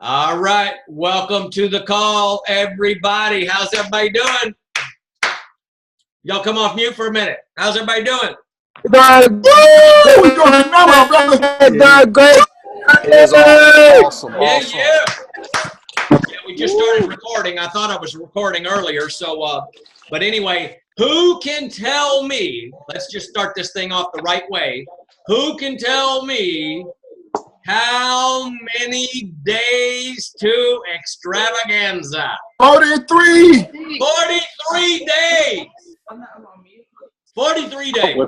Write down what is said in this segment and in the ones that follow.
All right, welcome to the call, everybody. How's everybody doing? Y'all come off mute for a minute. How's everybody doing? Doing great. It is awesome. Yeah, we just started recording. I thought I was recording earlier, but anyway, who can tell me, let's just start this thing off the right way. Who can tell me how many days to extravaganza? 43. 43 days. 43 days.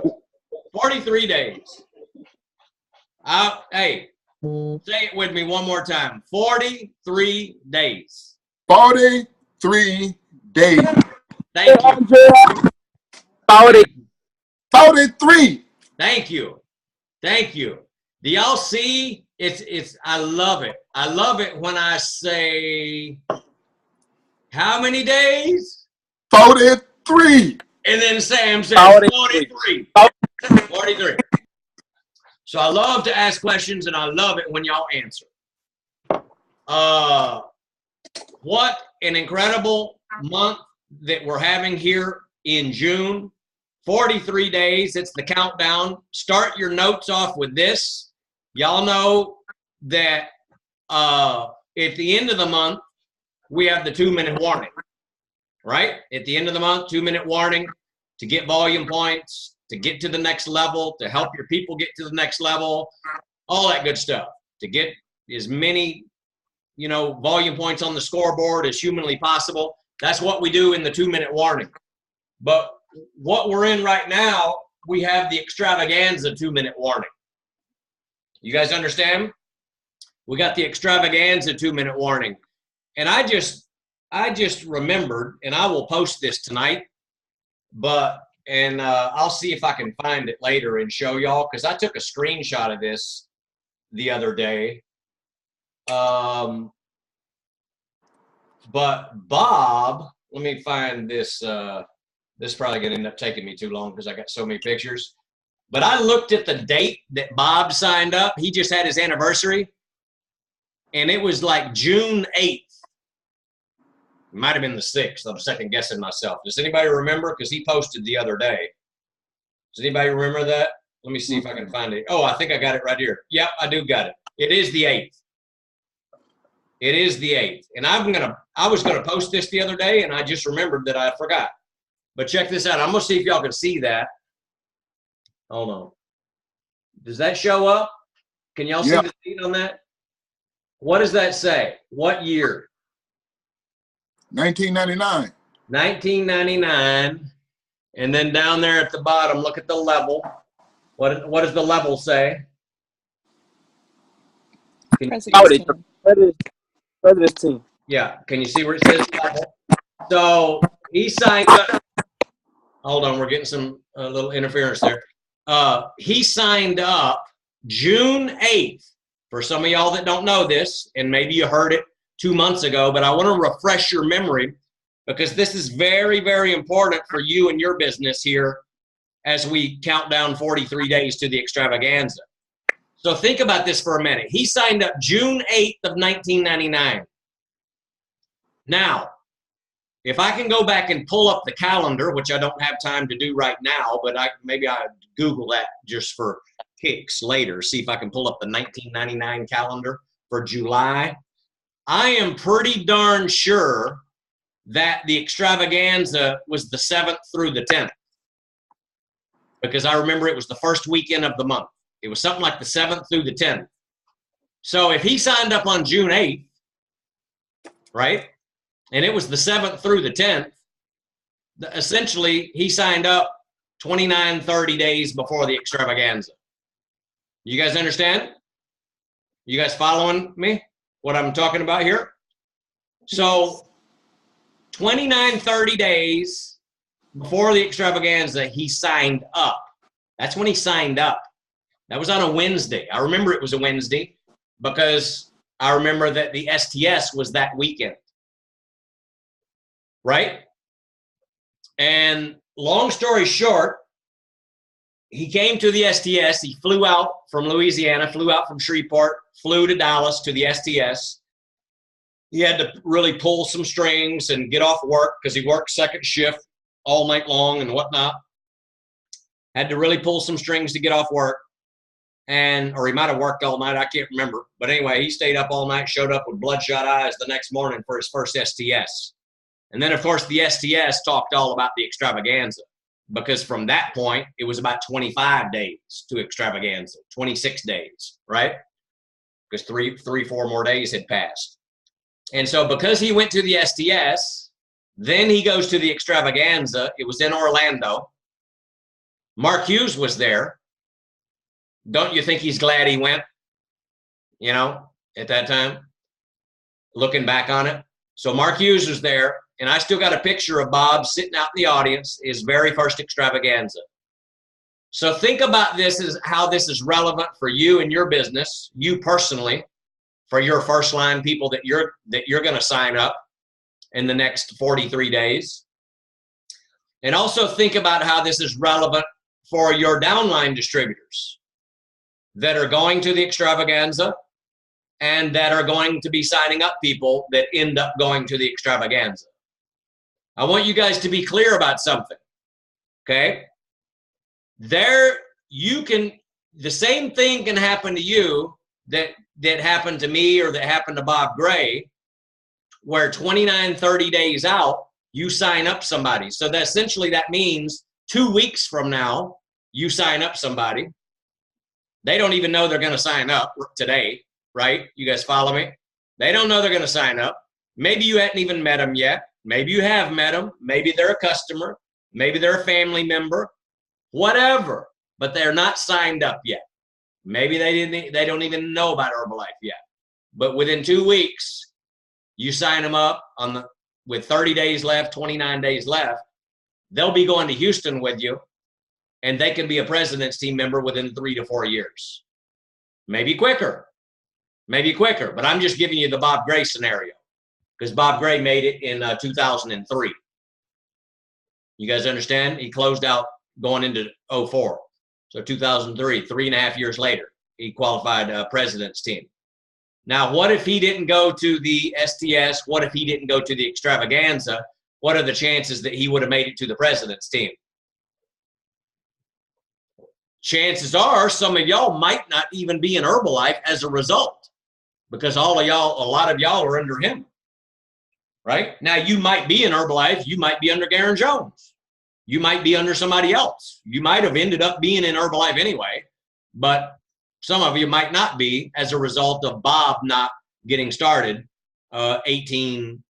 43 days. Hey, say it with me one more time. 43 days. 43 days. Thank you. 43. Thank you. Thank you. Do y'all see? I love it. I love it when I say, how many days? 43. And then Sam says 43. 43. So I love to ask questions, and I love it when y'all answer. What an incredible month that we're having here in June. 43 days. It's the countdown. Start your notes off with this. Y'all know that at the end of the month, we have the 2-minute warning, right? At the end of the month, 2-minute warning to get volume points, to get to the next level, to help your people get to the next level, all that good stuff, to get as many, volume points on the scoreboard as humanly possible. That's what we do in the 2-minute warning. But what we're in right now, we have the extravaganza 2-minute warning. You guys understand? We got the extravaganza 2-minute warning. And I just remembered, and I will post this tonight, I'll see if I can find it later and show y'all, because I took a screenshot of this the other day. But Bob, let me find this. This is probably going to end up taking me too long because I got so many pictures. But I looked at the date that Bob signed up. He just had his anniversary. And it was like June 8th. It might have been the 6th. I'm second guessing myself. Does anybody remember? Because he posted the other day. Does anybody remember that? Let me see if I can find it. Oh, I think I got it right here. Yep, I do got it. It is the 8th. It is the 8th. And I was gonna post this the other day, and I just remembered that I forgot. But check this out. I'm gonna see if y'all can see that. Hold on. Does that show up? Can y'all see the date on that? What does that say? What year? 1999. 1999. And then down there at the bottom, look at the level. What does the level say? President's team. Yeah. Can you see where it says level? So he signed up. Hold on, we're getting a little interference there. He signed up June 8th. For some of y'all that don't know this, and maybe you heard it 2 months ago, but I want to refresh your memory because this is very, very important for you and your business here as we count down 43 days to the extravaganza. So think about this for a minute. He signed up June 8th of 1999. Now, if I can go back and pull up the calendar, which I don't have time to do right now, but maybe I Google that just for kicks later, see if I can pull up the 1999 calendar for July. I am pretty darn sure that the extravaganza was the 7th through the 10th, because I remember it was the first weekend of the month. It was something like the 7th through the 10th. So if he signed up on June 8th, right, and it was the 7th through the 10th, essentially he signed up 29, 30 days before the extravaganza. You guys understand? You guys following me? What I'm talking about here? So 29, 30 days before the extravaganza, he signed up. That's when he signed up. That was on a Wednesday. I remember it was a Wednesday because I remember that the STS was that weekend. Right? And long story short, he came to the STS. He flew out from Louisiana, flew out from Shreveport, flew to Dallas to the STS. he had to really pull some strings and get off work because he worked second shift all night long and whatnot. Had to really pull some strings to get off work. Or he might have worked all night. I can't remember. But anyway, he stayed up all night, showed up with bloodshot eyes the next morning for his first STS. And then, of course, the STS talked all about the extravaganza, because from that point, it was about 25 days to extravaganza, 26 days, right? Because three, 4 more days had passed. And so because he went to the STS, then he goes to the extravaganza. It was in Orlando. Mark Hughes was there. Don't you think he's glad he went, you know, at that time, looking back on it? So Mark Hughes was there, and I still got a picture of Bob sitting out in the audience, his very first extravaganza. So think about this as how this is relevant for you and your business, you personally, for your first line people that you're going to sign up in the next 43 days. And also think about how this is relevant for your downline distributors that are going to the extravaganza and that are going to be signing up people that end up going to the extravaganza. I want you guys to be clear about something, okay? The same thing can happen to you that happened to me or that happened to Bob Gray, where 29, 30 days out, you sign up somebody. So that essentially that means 2 weeks from now, you sign up somebody. They don't even know they're going to sign up today, right? You guys follow me? They don't know they're going to sign up. Maybe you hadn't even met them yet. Maybe you have met them. Maybe they're a customer. Maybe they're a family member. Whatever. But they're not signed up yet. Maybe they don't even know about Herbalife yet. But within 2 weeks, you sign them up with 30 days left, 29 days left. They'll be going to Houston with you, and they can be a president's team member within 3 to 4 years. Maybe quicker. Maybe quicker. But I'm just giving you the Bob Gray scenario, because Bob Gray made it in 2003. You guys understand? He closed out going into 04. So 2003, 3.5 years later, he qualified president's team. Now, what if he didn't go to the STS? What if he didn't go to the extravaganza? What are the chances that he would have made it to the president's team? Chances are some of y'all might not even be in Herbalife as a result, because a lot of y'all are under him, right? Now, you might be in Herbalife. You might be under Garen Jones. You might be under somebody else. You might have ended up being in Herbalife anyway, but some of you might not be as a result of Bob not getting started 18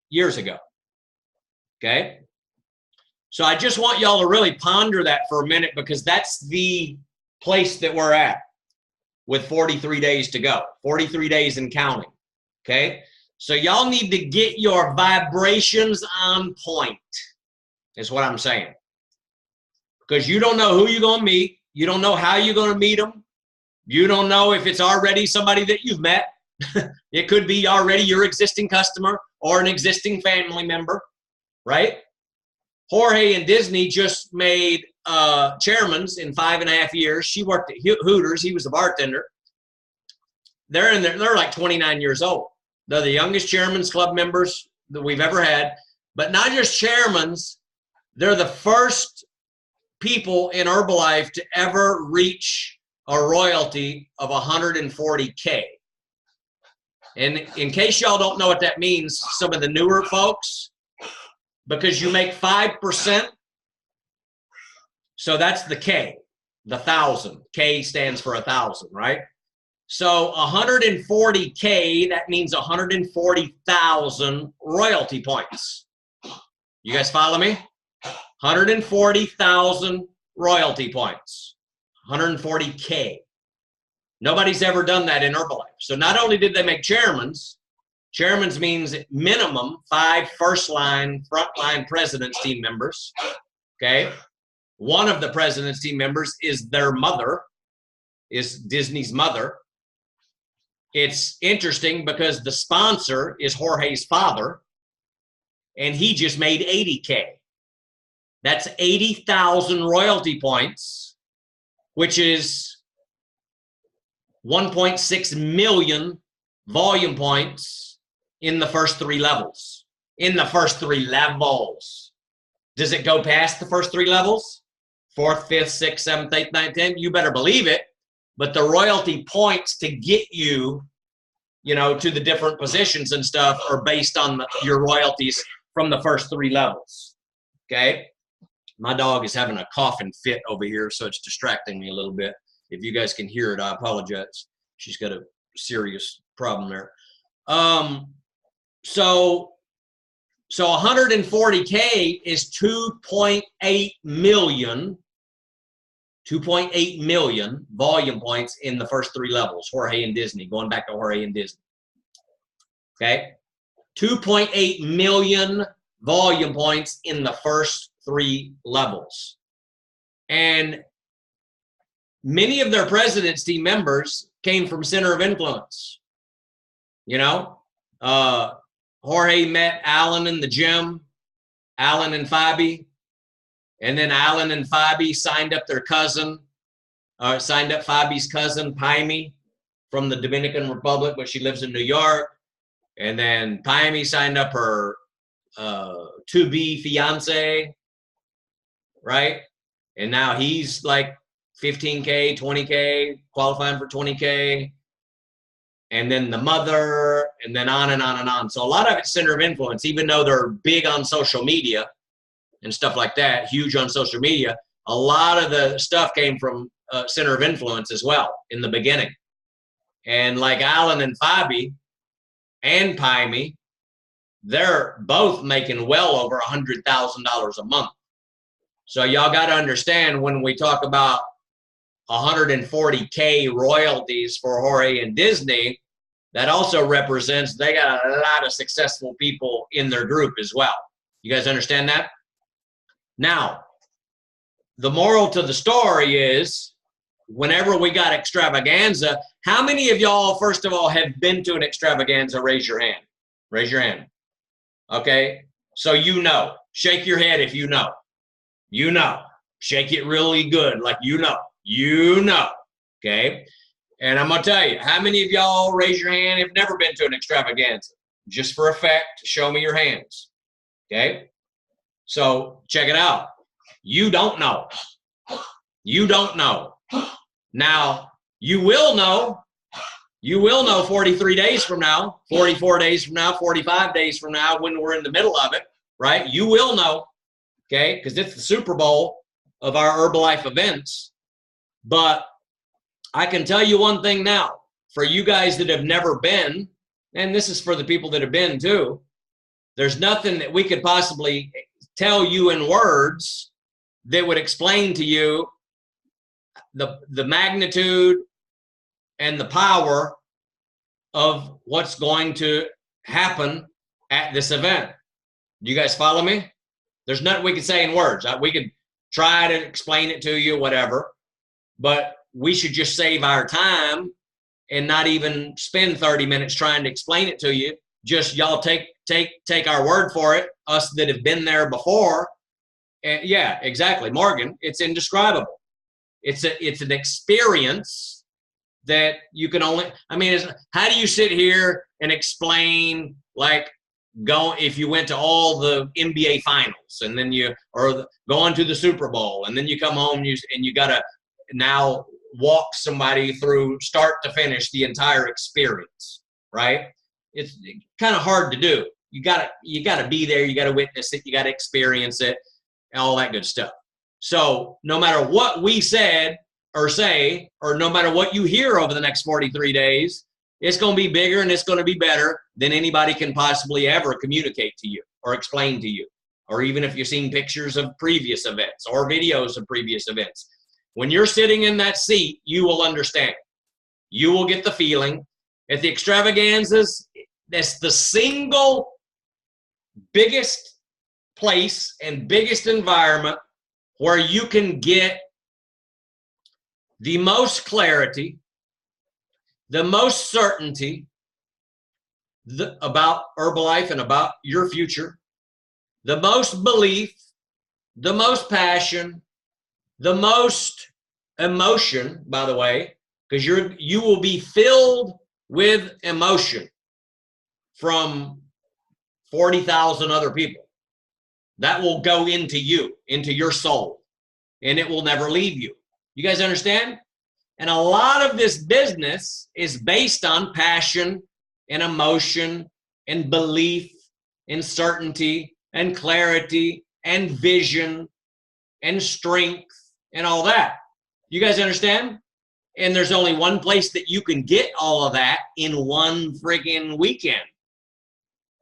years ago. Okay? So I just want y'all to really ponder that for a minute, because that's the place that we're at with 43 days to go, 43 days and counting. Okay? So y'all need to get your vibrations on point, is what I'm saying. Because you don't know who you're going to meet. You don't know how you're going to meet them. You don't know if it's already somebody that you've met. It could be already your existing customer or an existing family member, right? Jorge and Disney just made chairmans in 5.5 years. She worked at Hooters. He was a bartender. They're like 29 years old. They're the youngest chairman's club members that we've ever had. But not just chairmans. They're the first people in Herbalife to ever reach a royalty of 140K. And in case y'all don't know what that means, some of the newer folks, because you make 5%, so that's the K, the 1,000. K stands for 1,000, right? So 140K, that means 140,000 royalty points. You guys follow me? 140,000 royalty points. 140K. Nobody's ever done that in Herbalife. So not only did they make chairmans means minimum 5 first-line, front-line president's team members, okay? One of the president's team members is their mother, is Disney's mother. It's interesting because the sponsor is Jorge's father, and he just made 80K. That's 80,000 royalty points, which is 1.6 million volume points in the first 3 levels. In the first 3 levels. Does it go past the first 3 levels? 4th, 5th, 6th, 7th, 8th, 9th, 10th? You better believe it. But the royalty points to get you, you know, to the different positions and stuff are based on your royalties from the first 3 levels. Okay? My dog is having a coughing fit over here, so it's distracting me a little bit. If you guys can hear it, I apologize. She's got a serious problem there. So 140K is 2.8 million. 2.8 million volume points in the first 3 levels, Jorge and Disney, going back to Jorge and Disney. Okay? 2.8 million volume points in the first 3 levels. And many of their president's team members came from Center of Influence. You know, Jorge met Alan in the gym, Alan and Fabi. And then Alan and Fabi signed up their cousin, signed up Fabi's cousin, Paimi, from the Dominican Republic, but she lives in New York. And then Paimi signed up her to-be fiance, right? And now he's like 15K, 20K, qualifying for 20K. And then the mother, and then on and on and on. So a lot of it's Center of Influence, even though they're big on social media and stuff like that, huge on social media. A lot of the stuff came from Center of Influence as well in the beginning. And like Alan and Fabi and Paimi, they're both making well over $100,000 a month. So y'all got to understand when we talk about 140K royalties for Jorge and Disney, that also represents they got a lot of successful people in their group as well. You guys understand that? Now, the moral to the story is, whenever we got extravaganza, how many of y'all, first of all, have been to an extravaganza? Raise your hand. Raise your hand. Okay? So you know. Shake your head if you know. You know. Shake it really good, like you know. You know. Okay? And I'm going to tell you, how many of y'all, raise your hand, have never been to an extravaganza? Just for effect, show me your hands. Okay? So check it out. You don't know. You don't know. Now, you will know. You will know 43 days from now, 44 days from now, 45 days from now, when we're in the middle of it, right? You will know, okay? Because it's the Super Bowl of our Herbalife events. But I can tell you one thing now. For you guys that have never been, and this is for the people that have been too, there's nothing that we could possibly tell you in words that would explain to you the magnitude and the power of what's going to happen at this event. Do you guys follow me? There's nothing we can say in words. We could try to explain it to you, whatever, but we should just save our time and not even spend 30 minutes trying to explain it to you. Just y'all take our word for it, us that have been there before. And yeah, exactly, Morgan. It's indescribable. It's an experience that you can only. I mean, how do you sit here and explain like if you went to all the NBA finals and then going to the Super Bowl and then you come home and you gotta now walk somebody through start to finish the entire experience, right? It's kind of hard to do. You gotta be there. You gotta witness it. You gotta experience it, and all that good stuff. So no matter what we said or say, or no matter what you hear over the next 43 days, it's going to be bigger and it's going to be better than anybody can possibly ever communicate to you or explain to you. Or even if you've seen pictures of previous events or videos of previous events. When you're sitting in that seat, you will understand. You will get the feeling. At the extravaganzas, that's the single biggest place and biggest environment where you can get the most clarity, the most certainty about Herbalife and about your future, the most belief, the most passion, the most emotion, by the way, because you will be filled with emotion from 40,000 other people. That will go into you, into your soul, and it will never leave you. You guys understand? And a lot of this business is based on passion and emotion and belief and certainty and clarity and vision and strength and all that. You guys understand? And there's only one place that you can get all of that in one friggin' weekend.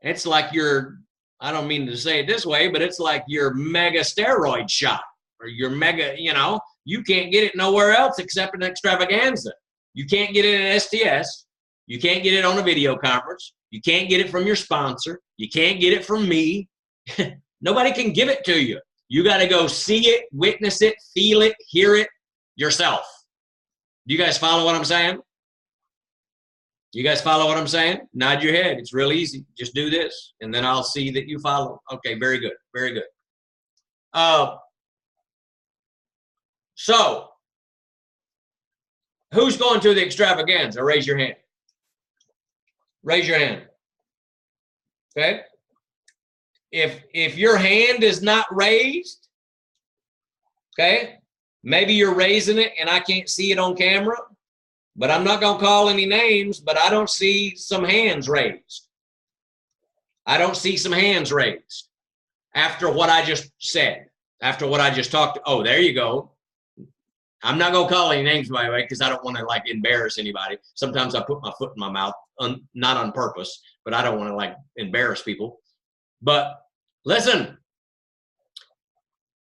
It's like your, I don't mean to say it this way, but it's like your mega steroid shot or your mega, you know, you can't get it nowhere else except in Extravaganza. You can't get it at STS. You can't get it on a video conference. You can't get it from your sponsor. You can't get it from me. Nobody can give it to you. You got to go see it, witness it, feel it, hear it yourself. Do you guys follow what I'm saying? You guys follow what I'm saying? Nod your head. It's real easy. Just do this, and then I'll see that you follow. Okay, very good. Very good. So, who's going to the Extravaganza? Raise your hand. Raise your hand. Okay? If your hand is not raised, okay, maybe you're raising it and I can't see it on camera, but I'm not going to call any names, but I don't see some hands raised. I don't see some hands raised after what I just said, after what I just talked. Oh, there you go. I'm not going to call any names, by the way, because I don't want to, like, embarrass anybody. Sometimes I put my foot in my mouth, not on purpose, but I don't want to, like, embarrass people. But listen,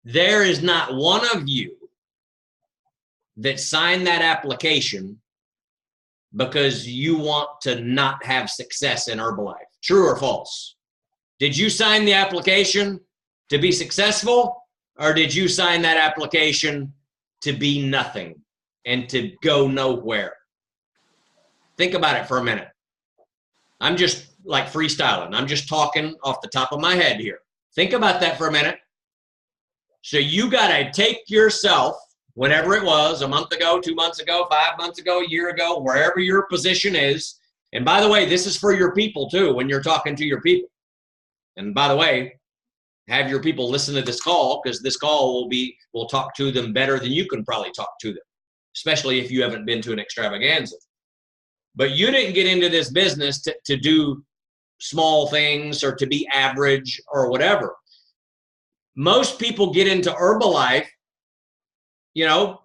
there is not one of you that signed that application because you want to not have success in Herbalife. True or false? Did you sign the application to be successful, or did you sign that application to be nothing and to go nowhere? Think about it for a minute. I'm just like freestyling. I'm just talking off the top of my head here. Think about that for a minute. So you got to take yourself, whatever it was, a month ago, 2 months ago, 5 months ago, a year ago, wherever your position is. And by the way, this is for your people too, when you're talking to your people. And by the way, have your people listen to this call, because this call will talk to them better than you can probably talk to them, especially if you haven't been to an Extravaganza. But you didn't get into this business to do small things or to be average or whatever. Most people get into Herbalife, you know,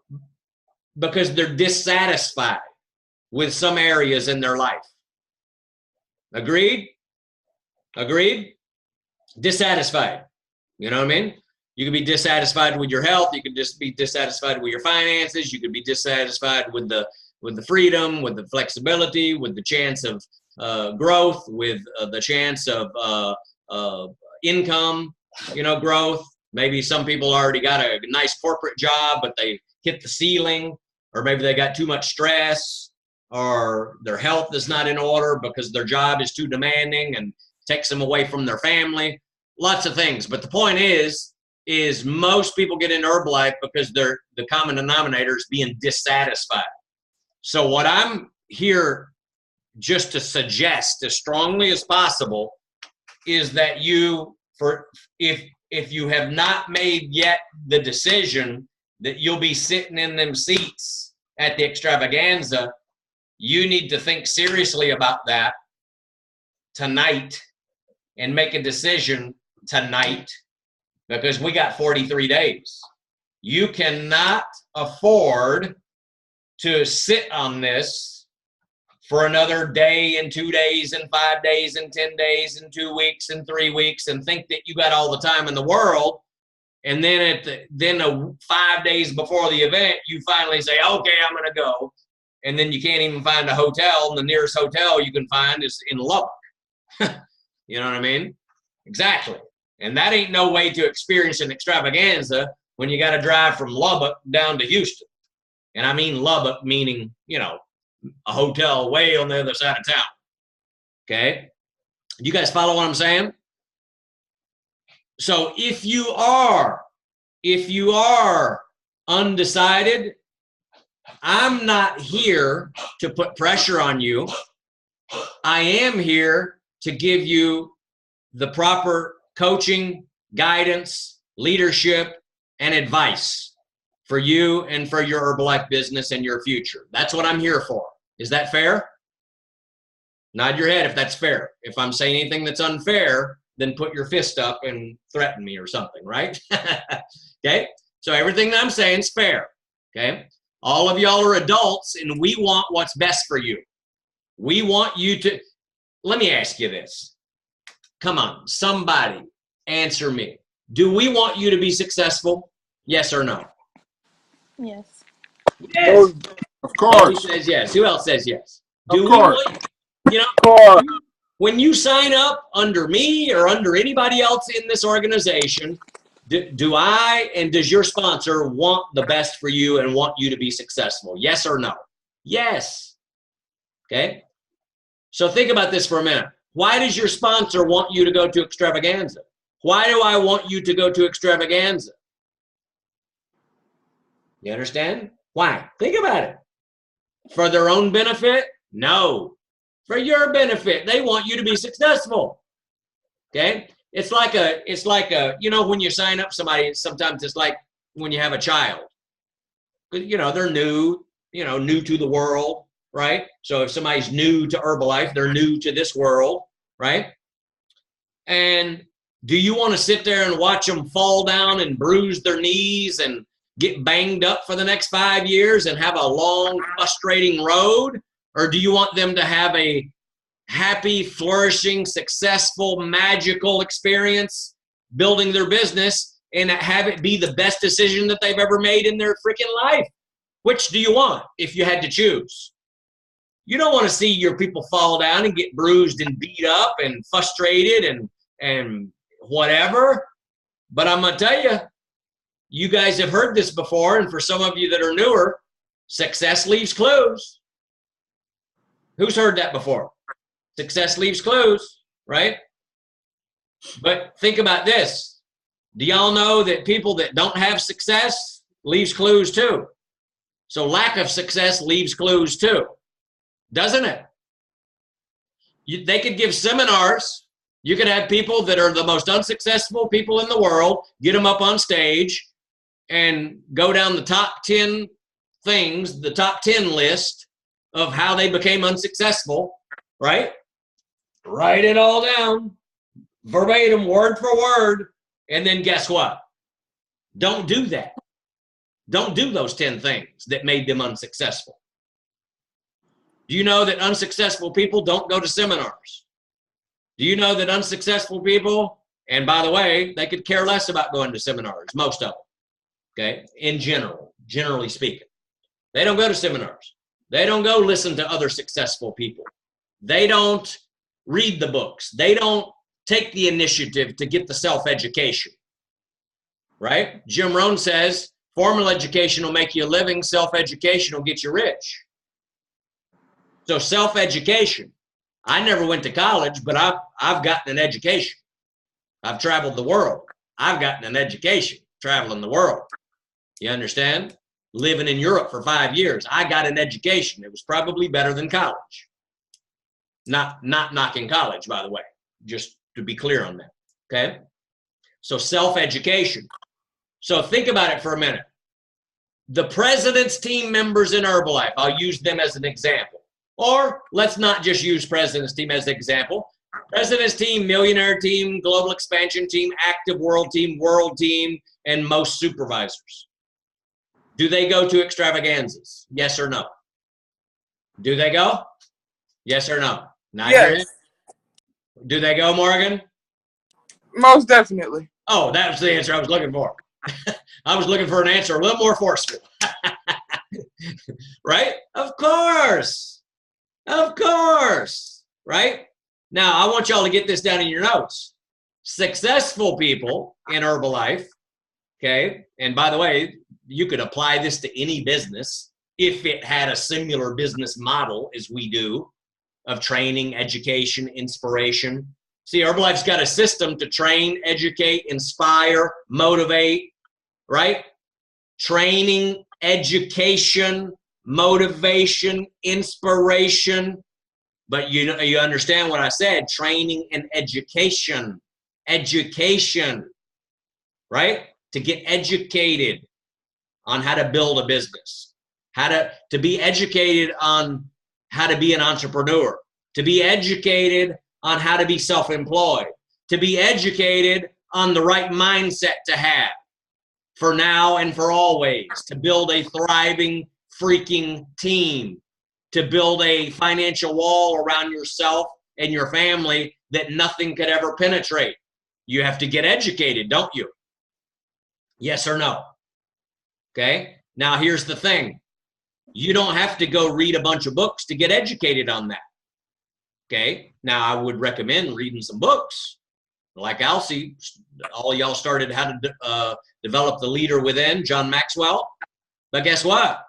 because they're dissatisfied with some areas in their life. Agreed? Agreed? Dissatisfied. You know what I mean? You could be dissatisfied with your health. You could just be dissatisfied with your finances. You could be dissatisfied with the freedom, with the flexibility, with the chance of growth, with the chance of income, you know, growth. Maybe some people already got a nice corporate job, but they hit the ceiling, or maybe they got too much stress, or their health is not in order because their job is too demanding and takes them away from their family. Lots of things. But the point is most people get into Herbalife because the common denominator is being dissatisfied. So what I'm here just to suggest as strongly as possible is that if you have not made yet the decision that you'll be sitting in them seats at the Extravaganza, you need to think seriously about that tonight and make a decision tonight, because we got 43 days. You cannot afford to sit on this for another day and 2 days and 5 days and 10 days and 2 weeks and 3 weeks and think that you got all the time in the world. And then 5 days before the event, you finally say, okay, I'm going to go. And then you can't even find a hotel. And the nearest hotel you can find is in Lubbock. You know what I mean? Exactly. And that ain't no way to experience an Extravaganza when you got to drive from Lubbock down to Houston. And I mean Lubbock meaning, you know, a hotel way on the other side of town. Okay? You guys follow what I'm saying? So if you are undecided, I'm not here to put pressure on you. I am here to give you the proper coaching, guidance, leadership, and advice for you and for your Herbalife business and your future. That's what I'm here for. Is that fair? Nod your head if that's fair. If I'm saying anything that's unfair, then put your fist up and threaten me or something, right? Okay? So everything that I'm saying is fair, okay? All of y'all are adults, and we want what's best for you. We want you to, let me ask you this. Come on, somebody answer me. Do we want you to be successful? Yes or no? Yes. Yes. Of Nobody course. says yes. Who else says yes? Of Do we course. want, you know, Of course. when you sign up under me or under anybody else in this organization, do I and does your sponsor want the best for you and want you to be successful? Yes or no? Yes. Okay. So think about this for a minute. Why does your sponsor want you to go to Extravaganza? Why do I want you to go to Extravaganza? You understand? Why? Think about it. For their own benefit? No. For your benefit. They want you to be successful. Okay? It's like a, you know, when you sign up somebody, sometimes it's like when you have a child. You know, they're new, you know, new to the world, right? So if somebody's new to Herbalife, they're new to this world, right? And do you want to sit there and watch them fall down and bruise their knees and get banged up for the next 5 years and have a long, frustrating road? Or do you want them to have a happy, flourishing, successful, magical experience building their business and have it be the best decision that they've ever made in their freaking life? Which do you want if you had to choose? You don't want to see your people fall down and get bruised and beat up and frustrated and whatever. But I'm going to tell you, you guys have heard this before, and for some of you that are newer, success leaves clues. Who's heard that before? Success leaves clues, right? But think about this. Do y'all know that people that don't have success leaves clues too? So lack of success leaves clues too, doesn't it? They could give seminars. You could have people that are the most unsuccessful people in the world, get them up on stage and go down the top 10 things, the top 10 list of how they became unsuccessful, right? Write it all down, verbatim, word for word, and then guess what? Don't do that. Don't do those 10 things that made them unsuccessful. Do you know that unsuccessful people don't go to seminars? Do you know that unsuccessful people, and by the way, they could care less about going to seminars, most of them, okay, in general, generally speaking. They don't go to seminars. They don't go listen to other successful people. They don't read the books. They don't take the initiative to get the self-education, right? Jim Rohn says, formal education will make you a living, self-education will get you rich. So self-education, I never went to college, but I've gotten an education. I've traveled the world. I've gotten an education traveling the world. You understand? Living in Europe for 5 years, I got an education. It was probably better than college. Not knocking college, by the way, just to be clear on that, okay? So self-education. So think about it for a minute. The president's team members in Herbalife, I'll use them as an example. Or let's not just use president's team as an example. President's team, millionaire team, global expansion team, active world team, and most supervisors. Do they go to extravaganzas? Yes or no? Do they go? Yes or no? Not Yes. Do they go, Morgan? Most definitely. Oh, that was the answer I was looking for. I was looking for an answer a little more forceful. Right? Of course. Of course. Right? Now, I want y'all to get this down in your notes. Successful people in Herbalife, okay, and by the way, you could apply this to any business if it had a similar business model as we do of training, education, inspiration. See, Herbalife's got a system to train, educate, inspire, motivate, right? Training, education, motivation, inspiration, But you understand what I said, training and education, right? To get educated on how to build a business, how to be educated on how to be an entrepreneur, to be educated on how to be self-employed, to be educated on the right mindset to have for now and for always, to build a thriving freaking team, to build a financial wall around yourself and your family that nothing could ever penetrate. You have to get educated, don't you? Yes or no? Okay. Now here's the thing. You don't have to go read a bunch of books to get educated on that. Okay. Now I would recommend reading some books. Like Alcy, all y'all started how to develop the leader within, John Maxwell. But guess what?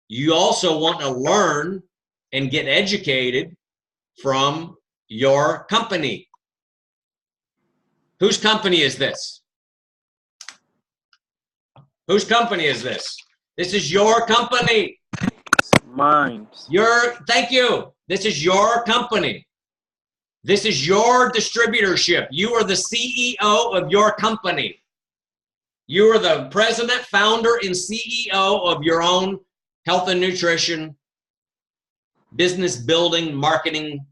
You also want to learn and get educated from your company. Whose company is this? Whose company is this? This is your company. Mine. Thank you. This is your company. This is your distributorship. You are the CEO of your company. You are the president, founder, and CEO of your own health and nutrition, business building, marketing,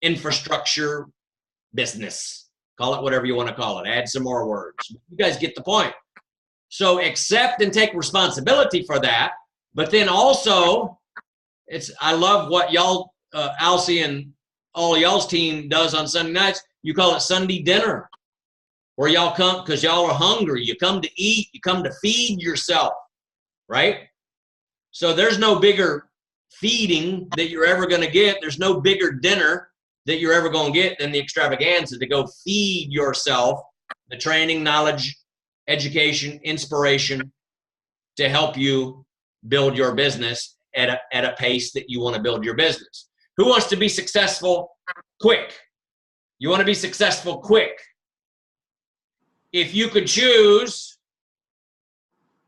infrastructure, business. Call it whatever you want to call it. Add some more words. You guys get the point. So accept and take responsibility for that. But then also, I love what y'all, Alcy and all y'all's team does on Sunday nights. You call it Sunday dinner, where y'all come because y'all are hungry. You come to eat. You come to feed yourself, right? So there's no bigger feeding that you're ever going to get. There's no bigger dinner that you're ever going to get than the extravaganza to go feed yourself the training, knowledge, education, inspiration to help you build your business at a pace that you want to build your business. Who wants to be successful quick? You want to be successful quick. If you could choose,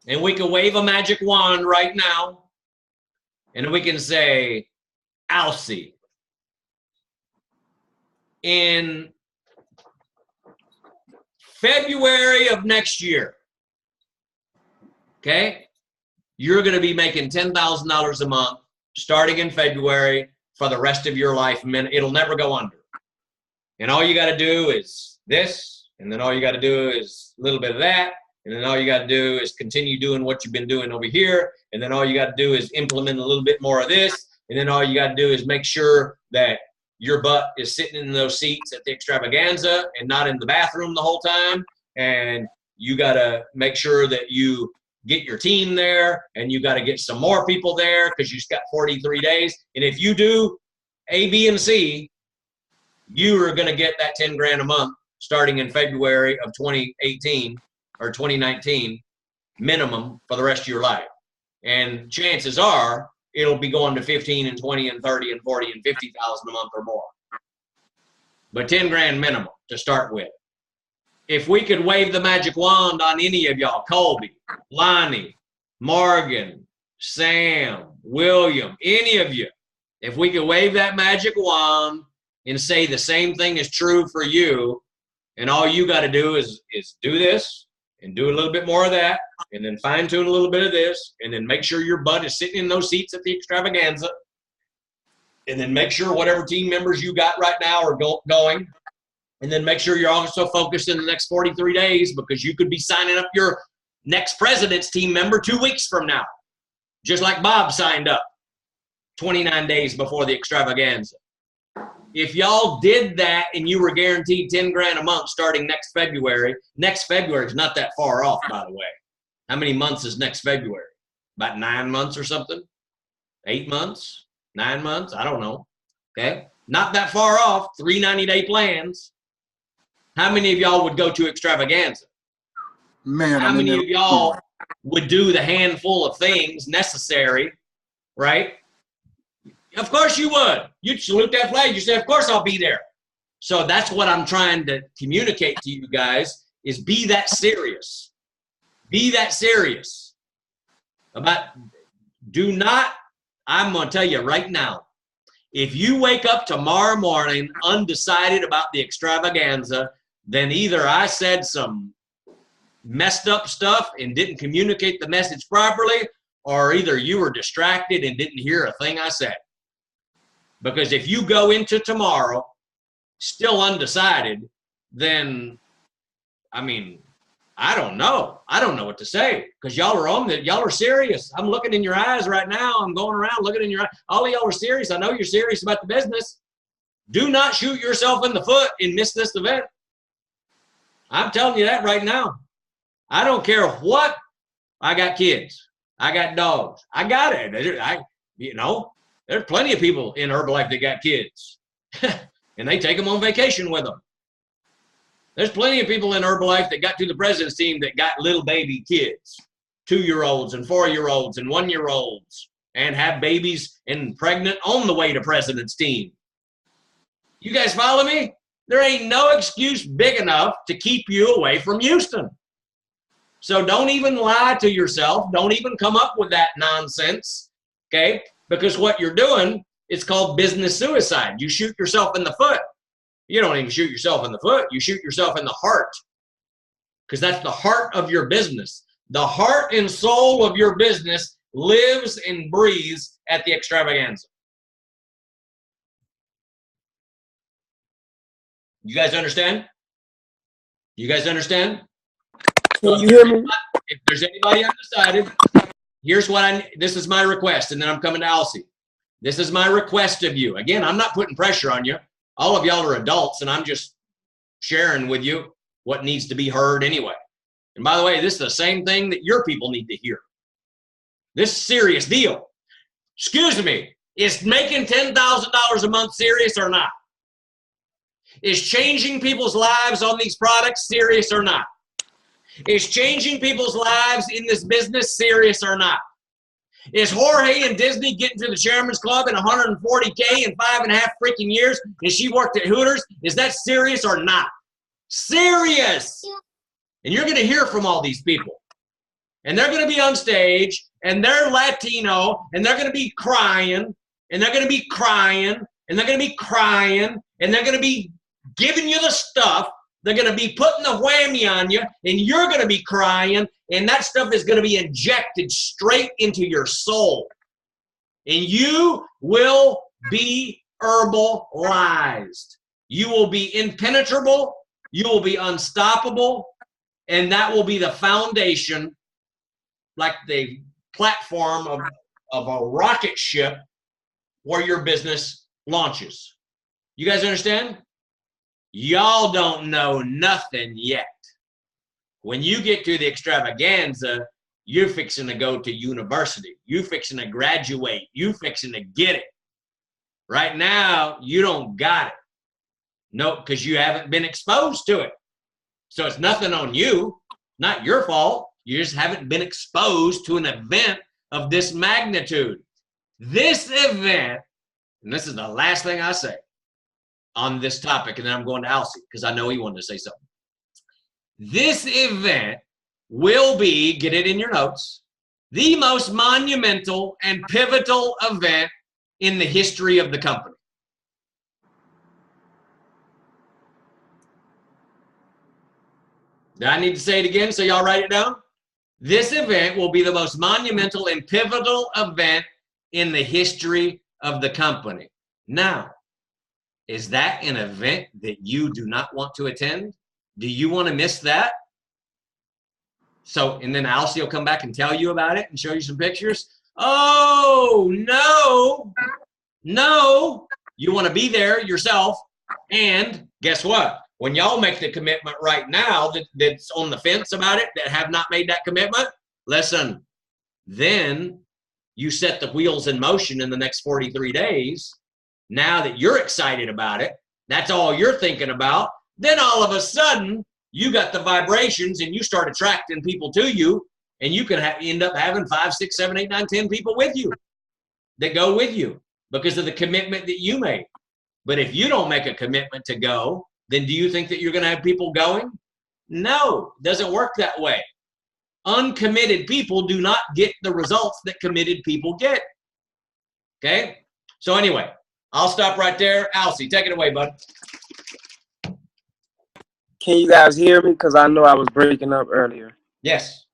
and we can wave a magic wand right now, and we can say, Alcy, in February of next year, okay, you're going to be making $10,000 a month starting in February for the rest of your life. It'll never go under. And all you got to do is this, and then all you got to do is a little bit of that, and then all you got to do is continue doing what you've been doing over here, and then all you got to do is implement a little bit more of this, and then all you got to do is make sure that your butt is sitting in those seats at the extravaganza and not in the bathroom the whole time. And you got to make sure that you get your team there, and you got to get some more people there because you've got 43 days. And if you do A, B, and C, you are going to get that 10 grand a month starting in February of 2018 or 2019 minimum for the rest of your life. And chances are it'll be going to 15 and 20 and 30 and 40 and 50,000 a month or more. But 10 grand minimum to start with. If we could wave the magic wand on any of y'all, Colby, Lonnie, Morgan, Sam, William, any of you, if we could wave that magic wand and say the same thing is true for you, and all you got to do is do this and do a little bit more of that, and then fine tune a little bit of this, and then make sure your butt is sitting in those seats at the extravaganza, and then make sure whatever team members you got right now are going, and then make sure you're also focused in the next 43 days because you could be signing up your next president's team member 2 weeks from now, just like Bob signed up 29 days before the extravaganza. If y'all did that and you were guaranteed 10 grand a month starting next February is not that far off, by the way. How many months is next February? About 9 months or something? 8 months? 9 months? I don't know. Okay? Not that far off. 3 90-day plans. How many of y'all would go to extravaganza? Man, How many of y'all would do the handful of things necessary, right? Of course you would. You'd salute that flag. You say, of course I'll be there. So that's what I'm trying to communicate to you guys is be that serious. Be that serious about, I'm going to tell you right now, If you wake up tomorrow morning undecided about the extravaganza, then either I said some messed up stuff and didn't communicate the message properly, or either you were distracted and didn't hear a thing I said. Because if you go into tomorrow still undecided, then, I mean, I don't know. I don't know what to say, because y'all are on it. Y'all are serious. I'm looking in your eyes right now. I'm going around looking in your eyes. All of y'all are serious. I know you're serious about the business. Do not shoot yourself in the foot and miss this event. I'm telling you that right now. I don't care what. I got kids. I got dogs. I got it. There's plenty of people in Herbalife that got kids. And they take them on vacation with them. There's plenty of people in Herbalife that got to the president's team that got little baby kids, 2-year-olds and 4-year-olds and 1-year-olds, and have babies and pregnant on the way to president's team. You guys follow me? There ain't no excuse big enough to keep you away from Houston. So don't even lie to yourself. Don't even come up with that nonsense, okay? Because what you're doing is called business suicide. You shoot yourself in the foot. You don't even shoot yourself in the foot. You shoot yourself in the heart, because that's the heart of your business. The heart and soul of your business lives and breathes at the extravaganza. You guys understand? You guys understand? Can you hear me? If there's anybody undecided, here's what this is my request, and then I'm coming to Alcy. This is my request of you. Again, I'm not putting pressure on you. All of y'all are adults, and I'm just sharing with you what needs to be heard anyway. And by the way, this is the same thing that your people need to hear. This is a serious deal. Excuse me, is making $10,000 a month serious or not? Is changing people's lives on these products serious or not? Is changing people's lives in this business serious or not? Is Jorge and Disney getting to the Chairman's Club in $140K in 5.5 freaking years, and she worked at Hooters? Is that serious or not? Serious! And you're going to hear from all these people. And they're going to be on stage, and they're Latino, and they're going to be crying, and they're going to be crying, and they're going to be crying, and they're going to be giving you the stuff. They're going to be putting the whammy on you, and you're going to be crying, and that stuff is going to be injected straight into your soul. And you will be herbalized. You will be impenetrable. You will be unstoppable. And that will be the foundation, like the platform of a rocket ship where your business launches. You guys understand? Y'all don't know nothing yet. When you get to the extravaganza, you're fixing to go to university. You fixing to graduate. You fixing to get it. Right now, you don't got it. No, because you haven't been exposed to it. So it's nothing on you. Not your fault. You just haven't been exposed to an event of this magnitude. This event, and this is the last thing I say on this topic, and then I'm going to Alcy because I know he wanted to say something. This event will be, get it in your notes, the most monumental and pivotal event in the history of the company. Do I need to say it again so y'all write it down? This event will be the most monumental and pivotal event in the history of the company. Now, is that an event that you do not want to attend? Do you want to miss that? So, and then Alcy will come back and tell you about it and show you some pictures. Oh, no, you want to be there yourself. And guess what? When y'all make the commitment right now that's on the fence about it, that have not made that commitment, listen, then you set the wheels in motion in the next 43 days. Now that you're excited about it, that's all you're thinking about. Then all of a sudden, you got the vibrations and you start attracting people to you, and you can end up having 5, 6, 7, 8, 9, 10 people with you that go with you because of the commitment that you made. But if you don't make a commitment to go, then do you think that you're going to have people going? No, it doesn't work that way. Uncommitted people do not get the results that committed people get. Okay? So anyway, I'll stop right there. Alcy, take it away, bud. Can you guys hear me? Because I know I was breaking up earlier. Yes.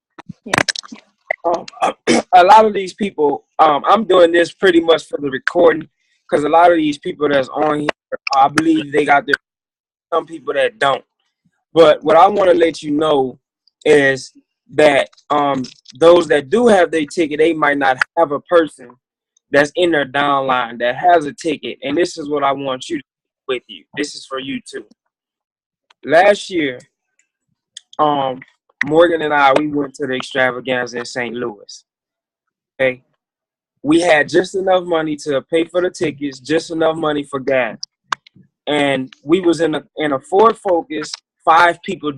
A lot of these people, I'm doing this pretty much for the recording because a lot of these people that's on here, I believe they got some people that don't. But what I want to let you know is that those that do have their ticket, they might not have a person that's in their downline that has a ticket. And this is what I want you to do with you. This is for you too. Last year, Morgan and I, we went to the extravaganza in St. Louis. Okay. We had just enough money to pay for the tickets, just enough money for gas. And we was in a Ford Focus, 5 people.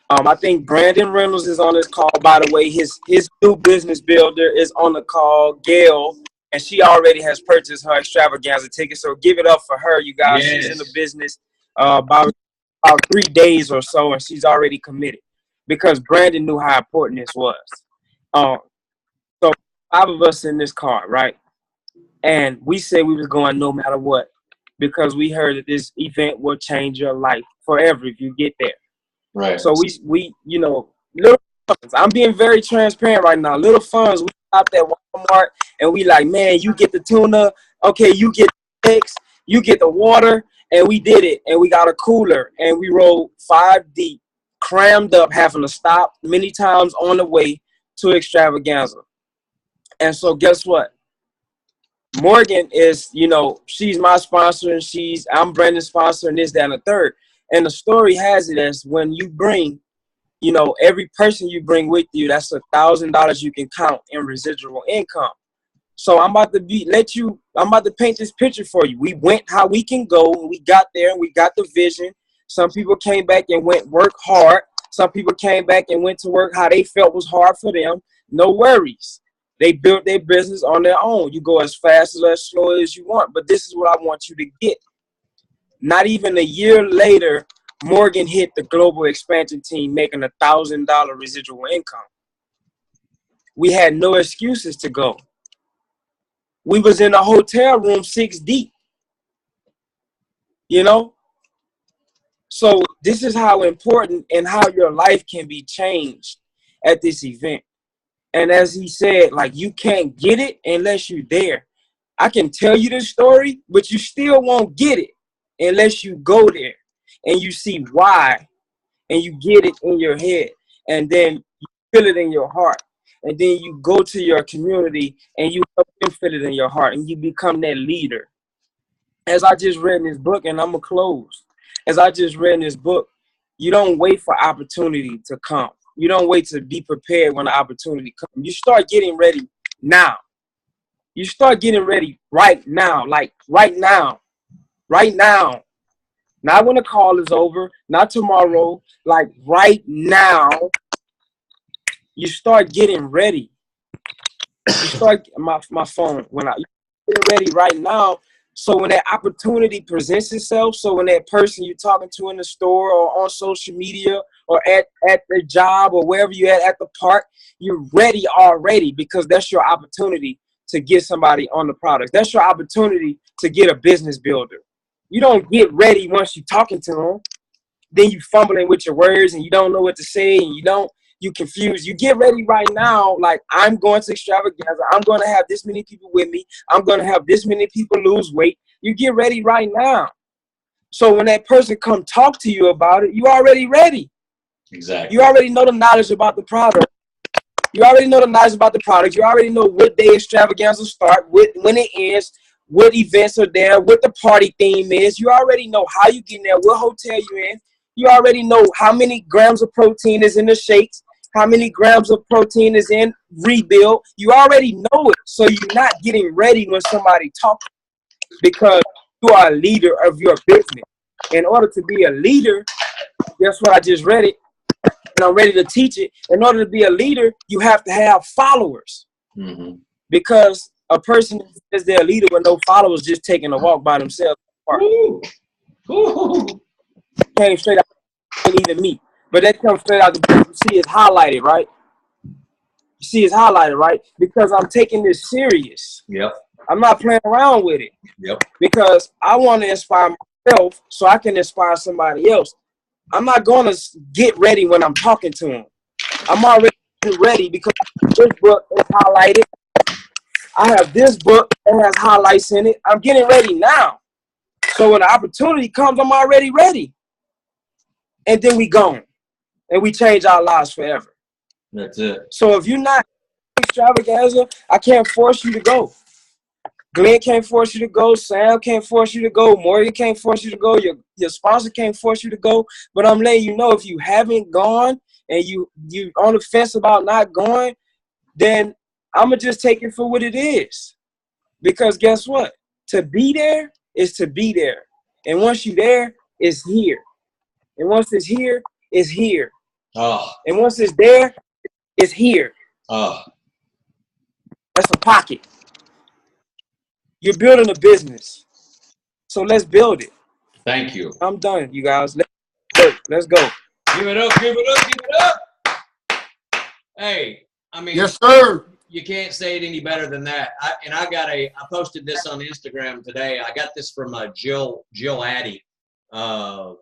I think Brandon Reynolds is on this call, by the way. His new business builder is on the call, Gail, and she already has purchased her extravaganza ticket. So give it up for her, you guys. Yes. She's in the business about 3 days or so, and she's already committed because Brandon knew how important this was. So 5 of us in this car, right? And we said we was going no matter what because we heard that this event will change your life forever if you get there. Right. So we you know, little funds. I'm being very transparent right now. Little funds. We stopped at Walmart and we like, man, you get the tuna. Okay, you get the eggs, you get the water. And we did it. And we got a cooler. And we rode 5 deep, crammed up, having to stop many times on the way to extravaganza. And so guess what? Morgan is, you know, she's my sponsor and I'm Brandon's sponsor and this, that, and the third. And the story has it as when you bring, you know, every person you bring with you, that's $1,000 you can count in residual income. So I'm about to paint this picture for you. We went how we can go and we got there and we got the vision. Some people came back and went work hard. Some people came back and went to work how they felt was hard for them. No worries. They built their business on their own. You go as fast or as slow as you want. But this is what I want you to get. Not even a year later, Morgan hit the global expansion team making $1,000 residual income. We had no excuses to go. We was in a hotel room 6 deep. You know? So this is how important and how your life can be changed at this event. And as he said, like, you can't get it unless you're there. I can tell you this story, but you still won't get it unless you go there and you see why and you get it in your head and then you feel it in your heart. And then you go to your community and you help them feel it in your heart and you become that leader. As I just read in this book, and I'm going to close. As I just read in this book, you don't wait for opportunity to come. You don't wait to be prepared when the opportunity comes. You start getting ready now. You start getting ready right now, like right now. Right now. Not when the call is over, not tomorrow, like right now. You start getting ready. You start my phone when you get ready right now. So when that opportunity presents itself, so when that person you're talking to in the store or on social media or at the job or wherever you're at the park, you're ready already because that's your opportunity to get somebody on the product. That's your opportunity to get a business builder. You don't get ready once you're talking to them. Then you fumbling with your words and you don't know what to say and you confused. You get ready right now. Like, I'm going to extravaganza. I'm going to have this many people with me. I'm going to have this many people lose weight. You get ready right now. So when that person come talk to you about it, you already ready. Exactly. You already know the knowledge about the product. You already know the knowledge about the product. You already know what day extravaganza start, when it ends, what events are there, what the party theme is. You already know how you get in there, what hotel you're in. You already know how many grams of protein is in the shakes, how many grams of protein is in Rebuild. You already know it. So you're not getting ready when somebody talks because you are a leader of your business. In order to be a leader, guess what? I just read it and I'm ready to teach it. In order to be a leader, you have to have followers. Mm-hmm. Because a person is their leader with no followers just taking a walk by themselves. Ooh. Ooh. Came straight out, can't even meet. But that comes straight out the book. You see it's highlighted, right? You see it's highlighted, right? Because I'm taking this serious. Yep. I'm not playing around with it. Yep. Because I want to inspire myself so I can inspire somebody else. I'm not going to get ready when I'm talking to them. I'm already ready because this book is highlighted. I have this book that has highlights in it. I'm getting ready now. So when the opportunity comes, I'm already ready. And then we gone. And we change our lives forever. That's it. So if you're not extravaganza, I can't force you to go. Glenn can't force you to go. Sam can't force you to go. Morgan can't force you to go. Your sponsor can't force you to go. But I'm letting you know, if you haven't gone and you on the fence about not going, then I'm going to just take it for what it is. Because guess what? To be there is to be there. And once you're there, it's here. And once it's here, it's here. Oh. And once it's there, it's here. Oh. That's a pocket. You're building a business. So let's build it. Thank you. I'm done, you guys. Let's go. Give it up, give it up, give it up. Hey, I mean, Yes, sir. you can't say it any better than that. I posted this on Instagram today. I got this from Jill Addy. 4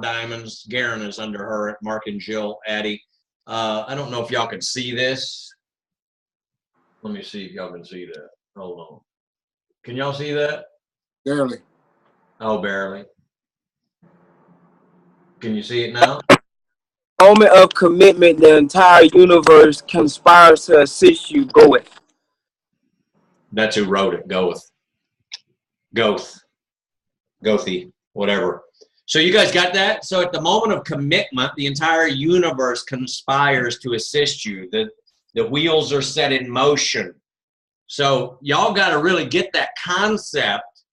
Diamonds. Garen is under her at Mark and Jill Addy. I don't know if y'all can see this. Let me see if y'all can see that. Hold on. Can y'all see that? Barely. Oh, barely. Can you see it now? Moment of commitment, the entire universe conspires to assist you. Go with. That's who wrote it. Goth. Gothy. Whatever. So you guys got that? So at the moment of commitment, the entire universe conspires to assist you. The wheels are set in motion. So y'all got to really get that concept.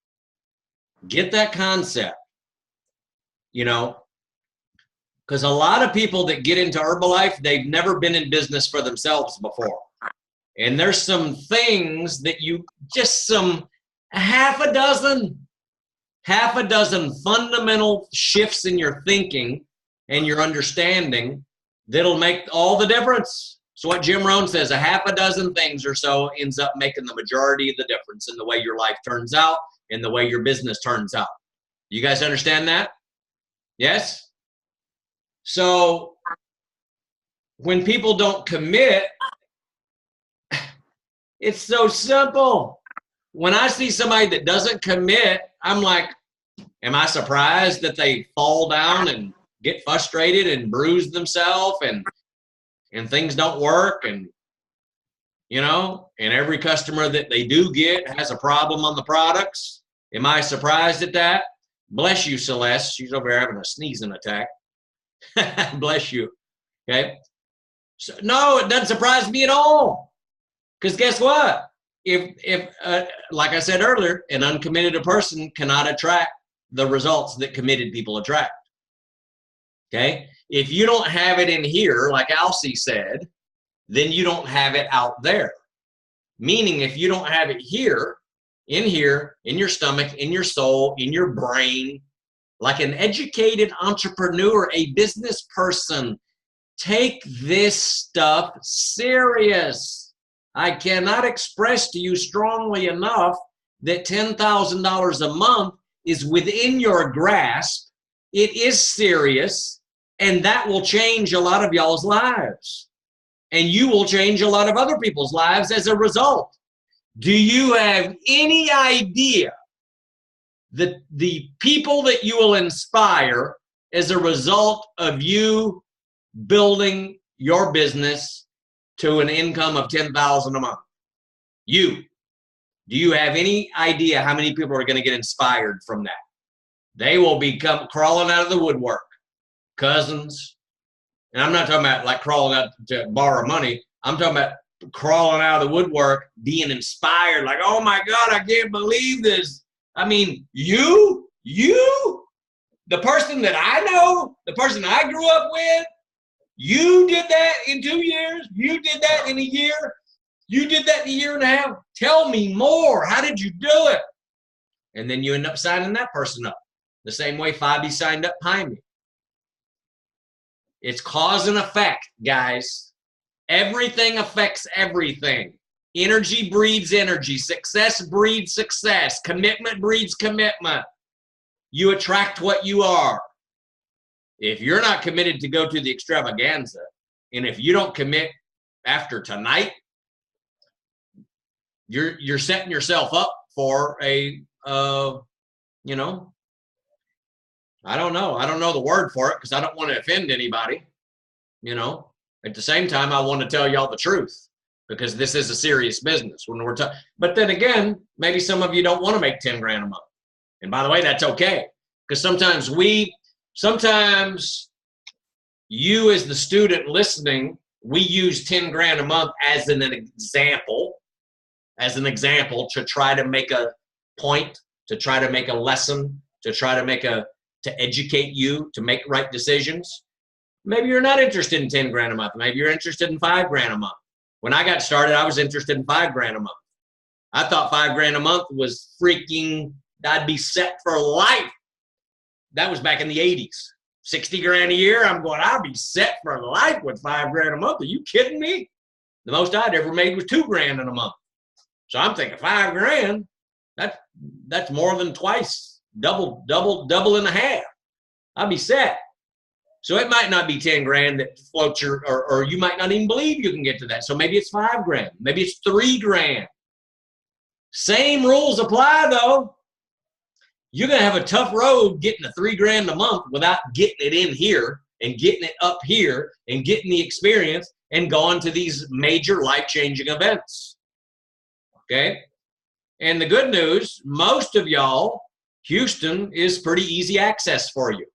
Get that concept. You know, because a lot of people that get into Herbalife, they've never been in business for themselves before. And there's some things that half a dozen fundamental shifts in your thinking and your understanding that'll make all the difference. So what Jim Rohn says, a half a dozen things or so ends up making the majority of the difference in the way your life turns out and the way your business turns out. You guys understand that? Yes? So when people don't commit, it's so simple. When I see somebody that doesn't commit, I'm like, am I surprised that they fall down and get frustrated and bruise themselves and things don't work, and and every customer that they do get has a problem on the products? Am I surprised at that? Bless you, Celeste. She's over there having a sneezing attack. Bless you. Okay. So, no, it doesn't surprise me at all. Because guess what? If like I said earlier, an uncommitted person cannot attract the results that committed people attract. Okay? If you don't have it in here, like Alcee said, then you don't have it out there. Meaning, if you don't have it here, in your stomach, in your soul, in your brain, like an educated entrepreneur, a business person, take this stuff serious. I cannot express to you strongly enough that $10,000 a month is within your grasp. It is serious, and that will change a lot of y'all's lives. And you will change a lot of other people's lives as a result. Do you have any idea that the people that you will inspire as a result of you building your business to an income of $10,000 a month? Do you have any idea how many people are going to get inspired from that? They will become crawling out of the woodwork. Cousins. And I'm not talking about like crawling out to borrow money. I'm talking about crawling out of the woodwork, being inspired, like, oh my God, I can't believe this. I mean, you, the person that I know, the person I grew up with, you did that in 2 years. You did that in a year. You did that in a year and a half. Tell me more. How did you do it? And then you end up signing that person up. The same way Fabi signed up Jaime. It's cause and effect, guys. Everything affects everything. Energy breeds energy. Success breeds success. Commitment breeds commitment. You attract what you are. If you're not committed to go to the extravaganza, and if you don't commit after tonight, you're setting yourself up for a you know, I don't know the word for it because I don't want to offend anybody. You know, at the same time, I want to tell y'all the truth because this is a serious business when we're talking. But then again, maybe some of you don't want to make 10 grand a month. And by the way, that's okay. Because sometimes you as the student listening, we use 10 grand a month as an example to try to make a point, to try to make a lesson, to try to to educate you to make right decisions. Maybe you're not interested in 10 grand a month. Maybe you're interested in 5 grand a month. When I got started, I was interested in 5 grand a month. I thought 5 grand a month was freaking, I'd be set for life. That was back in the 80s. 60 grand a year, I'm going, I'll be set for life with 5 grand a month. Are you kidding me? The most I'd ever made was 2 grand in a month. So I'm thinking 5 grand, that's more than twice, double and a half. I'll be set. So it might not be 10 grand that floats your, or you might not even believe you can get to that. So maybe it's 5 grand, maybe it's 3 grand. Same rules apply though. You're going to have a tough road getting to 3 grand a month without getting it in here and getting it up here and getting the experience and going to these major life-changing events. Okay? And the good news, most of y'all, Houston is pretty easy access for you.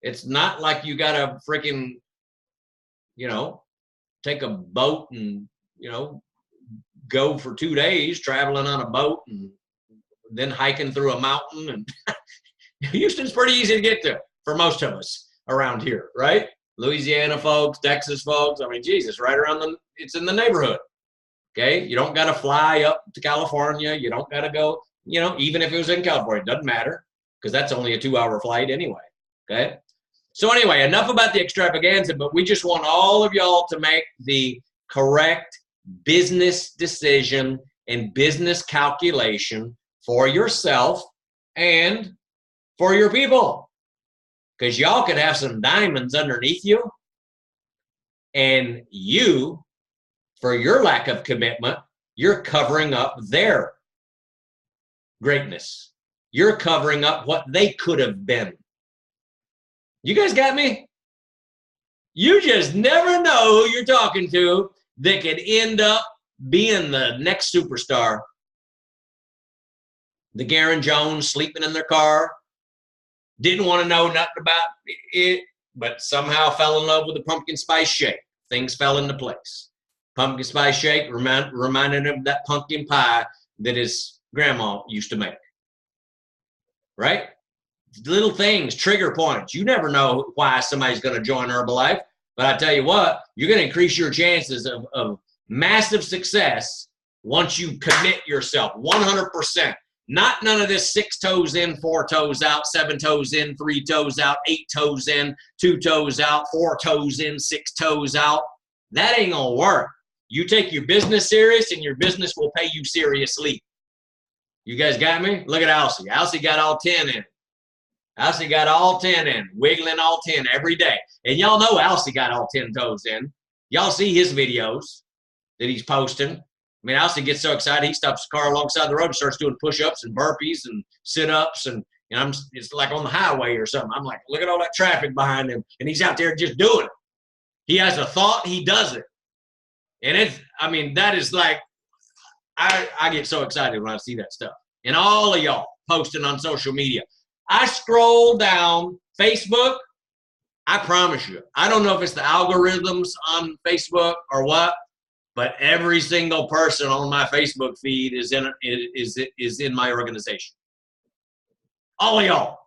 It's not like you got to freaking, take a boat and, go for 2 days traveling on a boat and then hiking through a mountain. And Houston's pretty easy to get to for most of us around here, right? Louisiana folks, Texas folks, I mean, Jesus, right around it's in the neighborhood. Okay, you don't got to fly up to California. You don't got to go, even if it was in California, it doesn't matter because that's only a 2-hour flight anyway. Okay, so anyway, enough about the extravaganza, but we just want all of y'all to make the correct business decision and business calculation for yourself and for your people, because y'all could have some diamonds underneath you, and you, for your lack of commitment, you're covering up their greatness. You're covering up what they could have been. You guys got me? You just never know who you're talking to that could end up being the next superstar. The Garen Jones sleeping in their car, didn't want to know nothing about it, but somehow fell in love with the pumpkin spice shake. Things fell into place. Pumpkin spice shake reminded him of that pumpkin pie that his grandma used to make. Right? Little things, trigger points. You never know why somebody's going to join Herbalife, but I tell you what, you're going to increase your chances of massive success once you commit yourself 100%. Not none of this 6 toes in, 4 toes out, 7 toes in, 3 toes out, 8 toes in, 2 toes out, 4 toes in, 6 toes out. That ain't gonna work. You take your business serious and your business will pay you seriously. You guys got me? Look at Alcy. Alcy got all 10 in. Alcy got all 10 in, wiggling all 10 every day. And y'all know Alcy got all 10 toes in. Y'all see his videos that he's posting. I mean, Alcy gets so excited, he stops the car alongside the road and starts doing push-ups and burpees and sit-ups. And it's like on the highway or something. I'm like, look at all that traffic behind him. And he's out there just doing it. He has a thought, he does it. And that is like, I get so excited when I see that stuff. And all of y'all posting on social media. I scroll down Facebook. I promise you, I don't know if it's the algorithms on Facebook or what, but every single person on my Facebook feed is in my organization. All of y'all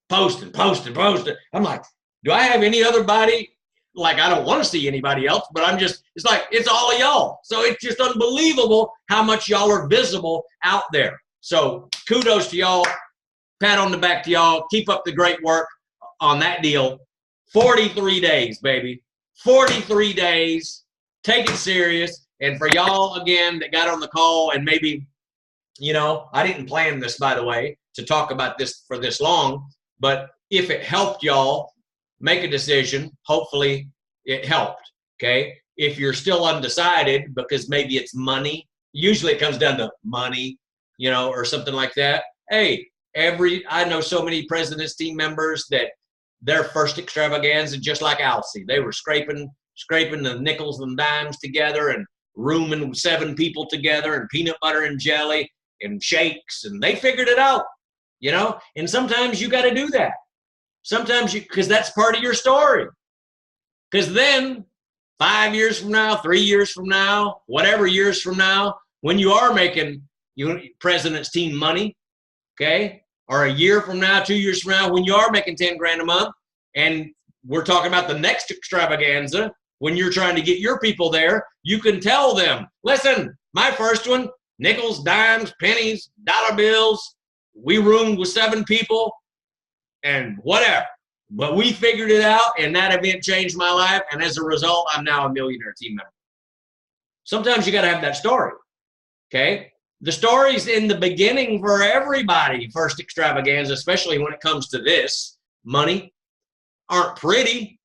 posting. I'm like, do I have any other body? Like, I don't want to see anybody else, but it's like, it's all of y'all. So it's just unbelievable how much y'all are visible out there. So kudos to y'all. Pat on the back to y'all. Keep up the great work on that deal. 43 days, baby. 43 days. Take it serious. And for y'all, again, that got on the call and maybe, you know, I didn't plan this, by the way, to talk about this for this long, but if it helped y'all make a decision, hopefully it helped, okay? If you're still undecided because maybe it's money, usually it comes down to money, you know, or something like that. Hey, I know so many President's team members that their first extravaganza, just like Alcee, they were scraping the nickels and dimes together and rooming 7 people together and peanut butter and jelly and shakes, and they figured it out, you know? And sometimes you got to do that. Sometimes because that's part of your story. Because then 5 years from now, 3 years from now, whatever years from now, when you are making President's team money, okay, or a year from now, 2 years from now, when you are making 10 grand a month, and we're talking about the next extravaganza, when you're trying to get your people there, you can tell them, listen, my first one, nickels, dimes, pennies, dollar bills, we roomed with 7 people and whatever. But we figured it out, and that event changed my life, and as a result, I'm now a millionaire team member. Sometimes you got to have that story, okay? The story's in the beginning for everybody. First extravaganza, especially when it comes to this, money, aren't pretty,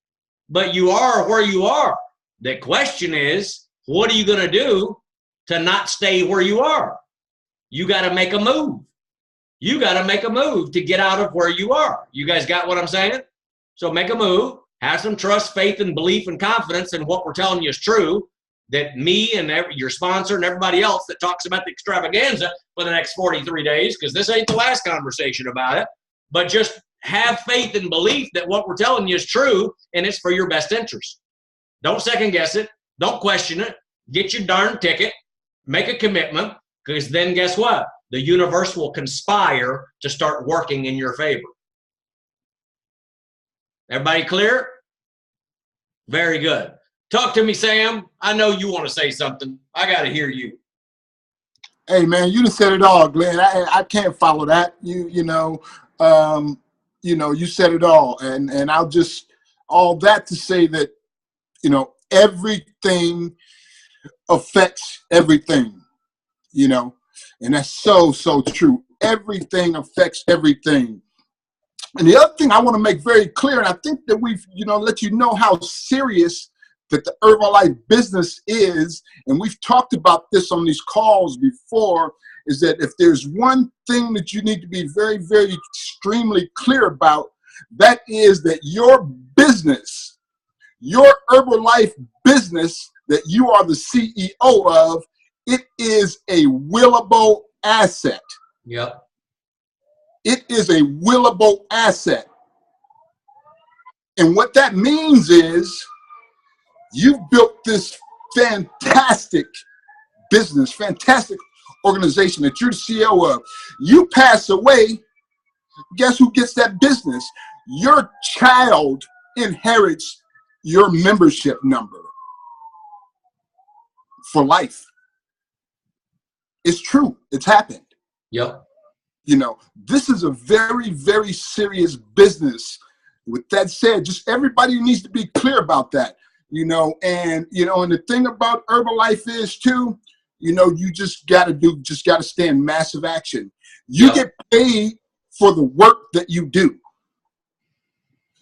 but you are where you are. The question is, what are you going to do to not stay where you are? You got to make a move. You got to make a move to get out of where you are. You guys got what I'm saying? So make a move, have some trust, faith, and belief and confidence in what we're telling you is true, that me and your sponsor and everybody else that talks about the extravaganza for the next 43 days, because this ain't the last conversation about it, but just have faith and belief that what we're telling you is true and it's for your best interest. Don't second guess it. Don't question it. Get your darn ticket. Make a commitment, because then guess what? The universe will conspire to start working in your favor. Everybody clear? Very good. Talk to me, Sam. I know you want to say something. I got to hear you. Hey, man, you just said it all, Glenn. I can't follow that. You know, you said it all. And I'll just, all that to say that, you know, everything affects everything, you know, and that's so, so true. Everything affects everything. And the other thing I want to make very clear, and I think that we've, you know, let you know how serious that the Herbalife business is, and we've talked about this on these calls before, is that if there's one thing that you need to be very, very extremely clear about, that is that your business, your Herbalife business that you are the CEO of, it is a willable asset. Yep. It is a willable asset. And what that means is you've built this fantastic business, fantastic organization that you're the CEO of. You pass away, guess who gets that business? Your child inherits your membership number for life. It's true. It's happened. Yep. You know, this is a very, very serious business. With that said, just everybody needs to be clear about that, you know, and the thing about Herbalife is too, you know, you just got to stay in massive action. You get paid for the work that you do.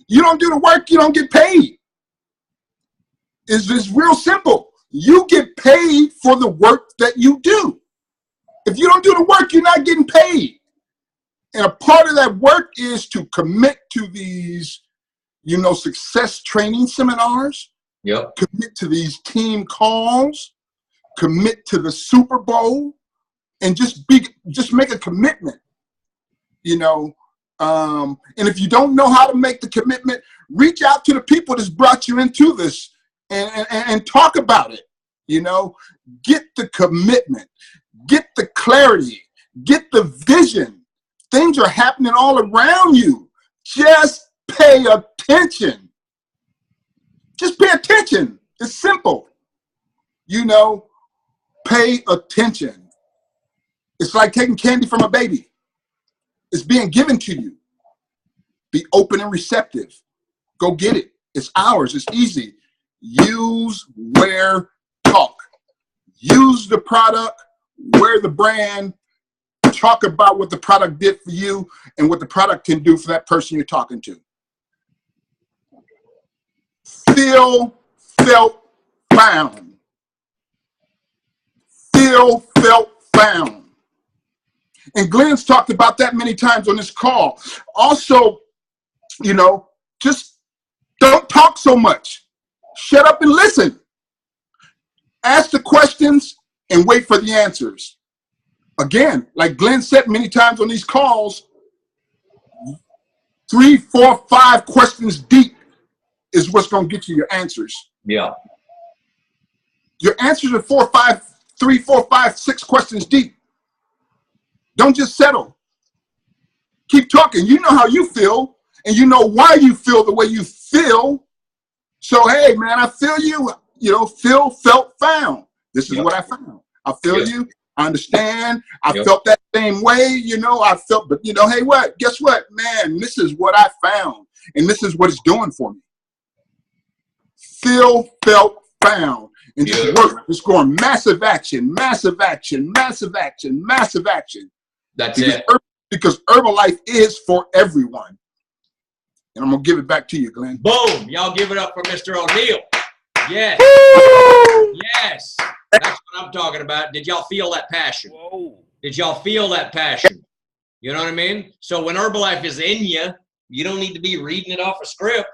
You don't do the work, you don't get paid. It's real simple. You get paid for the work that you do. If you don't do the work, you're not getting paid. And a part of that work is to commit to these, you know, success training seminars. Yep. Commit to these team calls. Commit to the Super Bowl, and just make a commitment. You know, and if you don't know how to make the commitment, reach out to the people that's brought you into this and talk about it. You know, get the commitment, get the clarity, get the vision. Things are happening all around you. Just pay attention. Just pay attention. It's simple. You know, pay attention. It's like taking candy from a baby. It's being given to you. Be open and receptive. Go get it. It's ours. It's easy. Use, wear, talk. use the product, wear the brand, talk about what the product did for you and what the product can do for that person you're talking to. Feel, felt, found. Feel, felt, found. And Glenn's talked about that many times on this call. Also, you know, just don't talk so much. Shut up and listen. Ask the questions and wait for the answers. Again, like Glenn said many times on these calls, 3, 4, 5 questions deep is what's going to get you your answers. Yeah. Your answers are 3, 4, 5, 6 questions deep. Don't just settle. Keep talking. You know how you feel, and you know why you feel the way you feel. So, hey, man, I feel you. You know, feel, felt, found. This is what I found. I feel you. I understand. I felt that same way. You know, I felt, but you know, hey, what? Guess what, man? This is what I found, and this is what it's doing for me. Feel, felt, found, and just work. Just going massive action, massive action, massive action, massive action. That's it. Because Herbalife is for everyone. And I'm going to give it back to you, Glenn. Boom. Y'all give it up for Mr. O'Neal. Yes. Yes. That's what I'm talking about. Did y'all feel that passion? Whoa. Did y'all feel that passion? You know what I mean? So when Herbalife is in you, you don't need to be reading it off a script.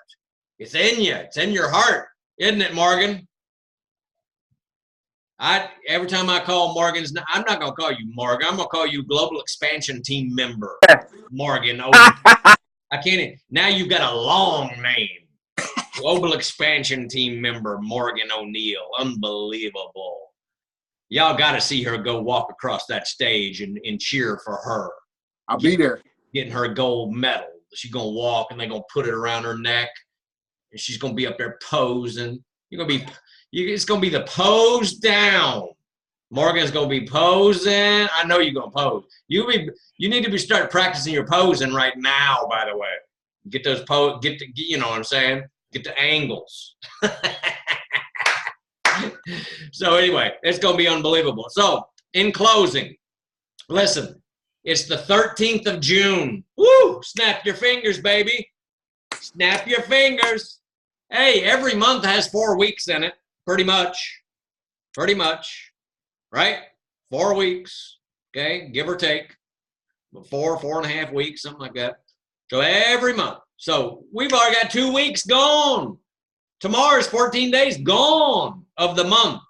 It's in you. It's in your heart. Isn't it, Morgan? Every time I call Morgan's, I'm not going to call you Morgan. I'm going to call you Global Expansion Team Member, Morgan. I can't. Now you've got a long name. Global Expansion Team Member, Morgan O'Neal. Unbelievable. Y'all got to see her go walk across that stage and cheer for her. I'll be there. Getting her a gold medal. She's going to walk and they're going to put it around her neck. And she's going to be up there posing. You're going to be... It's going to be the pose down. Morgan's going to be posing. I know you're going to pose. You need to start practicing your posing right now, by the way. Get those you know what I'm saying? Get the angles. So anyway, it's going to be unbelievable. So in closing, listen, it's the 13th of June. Woo! Snap your fingers, baby. Snap your fingers. Hey, every month has 4 weeks in it. Pretty much, right? 4 weeks, okay, give or take, 4.5 weeks, something like that. So every month. So we've already got 2 weeks gone. Tomorrow's 14 days gone of the month.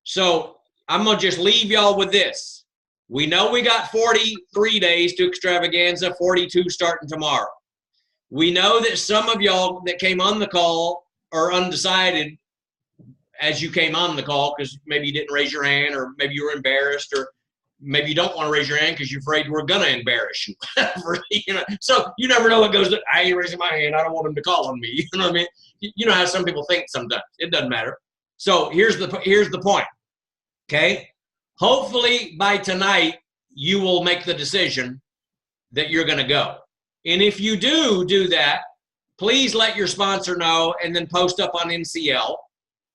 So I'm going to just leave y'all with this. We know we got 43 days to extravaganza, 42 starting tomorrow. We know that some of y'all that came on the call are undecided as you came on the call because maybe you didn't raise your hand or maybe you were embarrassed or maybe you don't want to raise your hand because you're afraid we're going to embarrass you. You know, so you never know what goes on. I ain't raising my hand. I don't want them to call on me. You know what I mean? You know how some people think sometimes. It doesn't matter. So here's the point, okay? Hopefully by tonight you will make the decision that you're going to go. And if you do that, please let your sponsor know and then post up on NCL.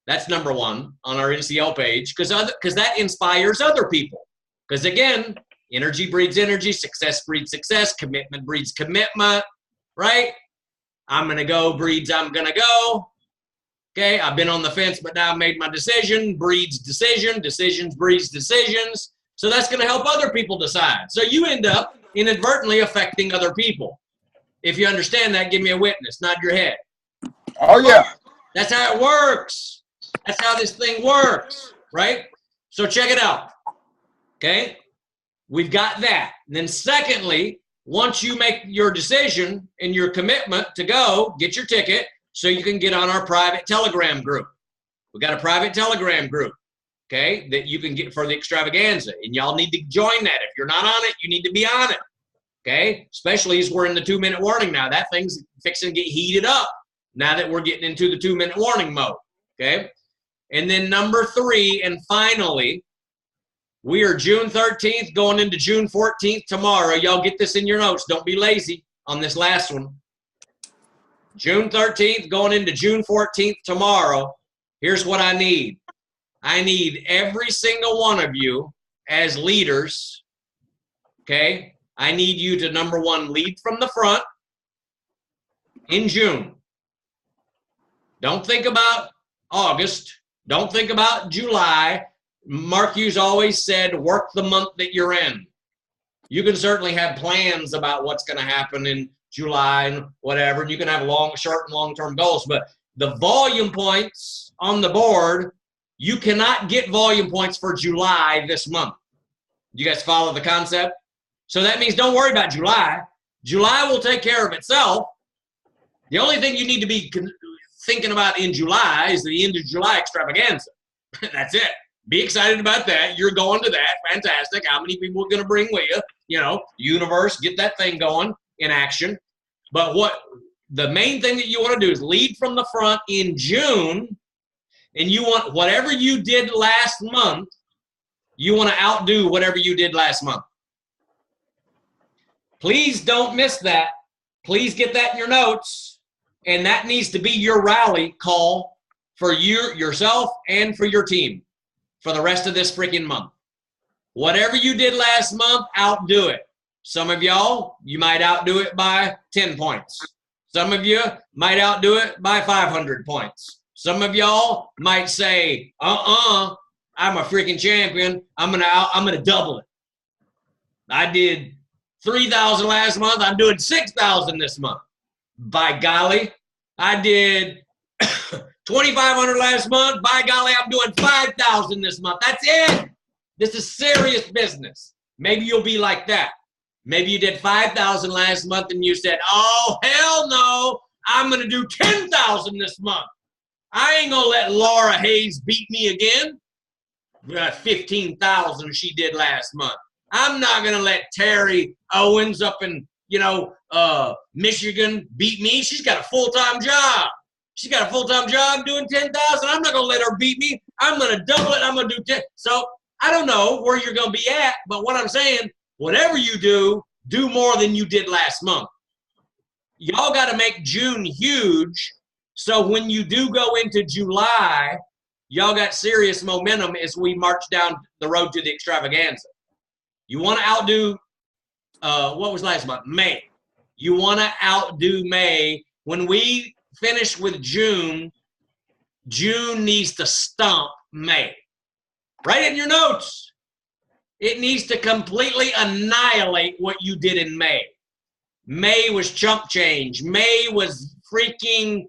That's number one on our NCL page because that inspires other people. Because again, energy breeds energy, success breeds success, commitment breeds commitment, right? I'm going to go breeds I'm going to go. Okay, I've been on the fence, but now I made my decision. Breeds decision. Decisions breeds decisions. So that's going to help other people decide. So you end up inadvertently affecting other people. If you understand that, give me a witness. Nod your head. Oh, yeah. That's how it works. That's how this thing works, right? So check it out, okay? We've got that. And then secondly, once you make your decision and your commitment to go, get your ticket so you can get on our private Telegram group. We've got a private Telegram group, okay, that you can get for the extravaganza. And y'all need to join that. If you're not on it, you need to be on it, okay? Especially as we're in the 2-minute warning now. That thing's fixing to get heated up now that we're getting into the 2-minute warning mode, okay? And then number 3, and finally, we are June 13th going into June 14th tomorrow. Y'all get this in your notes. Don't be lazy on this last one. June 13th going into June 14th tomorrow. Here's what I need. I need every single one of you as leaders, okay? I need you to, number one, lead from the front in June. Don't think about August. Don't think about July. Mark Hughes always said, work the month that you're in. You can certainly have plans about what's going to happen in July and whatever, and you can have short and long-term goals, but the volume points on the board, you cannot get volume points for July this month. You guys follow the concept? So that means don't worry about July. July will take care of itself. The only thing you need to be thinking about in July is the end of July extravaganza. That's it. Be excited about that. You're going to that. Fantastic. How many people are going to bring with you? You know, universe, get that thing going in action. But what the main thing that you want to do is lead from the front in June, and you want whatever you did last month, you want to outdo whatever you did last month. Please don't miss that. Please get that in your notes, and that needs to be your rally call for yourself and for your team for the rest of this freaking month. Whatever you did last month, outdo it. Some of y'all, you might outdo it by 10 points. Some of you might outdo it by 500 points. Some of y'all might say, I'm a freaking champion. I'm gonna double it. I did 3,000 last month. I'm doing 6,000 this month. By golly, I did 2,500 last month. By golly, I'm doing 5,000 this month. That's it. This is serious business. Maybe you'll be like that. Maybe you did 5,000 last month and you said, oh, hell no, I'm going to do 10,000 this month. I ain't going to let Laura Hayes beat me again. 15,000 she did last month. I'm not going to let Terry Owens up in, Michigan beat me. She's got a full-time job. She's got a full-time job doing 10,000. I'm not going to let her beat me. I'm going to double it. I'm going to do 10. So I don't know where you're going to be at, but what I'm saying, whatever you do more than you did last month. Y'all got to make June huge, so when you do go into July, y'all got serious momentum as we march down the road to the extravaganza. You want to outdo, what was last month? May. You want to outdo May. When we finish with June, June needs to stomp May. Write it in your notes. It needs to completely annihilate what you did in May. May was chump change. May was freaking,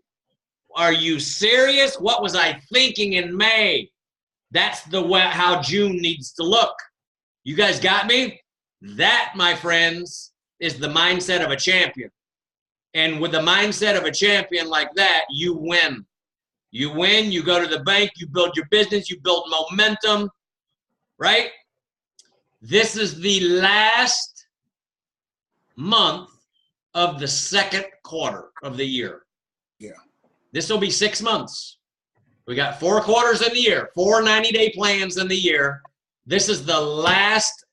are you serious? What was I thinking in May? That's how June needs to look. You guys got me? That, my friends, is the mindset of a champion. And with the mindset of a champion like that, you win. You win, you go to the bank, you build your business, you build momentum, right? This is the last month of the second quarter of the year. Yeah. This will be 6 months. We got 4 quarters in the year, 4 90-day plans in the year. This is the last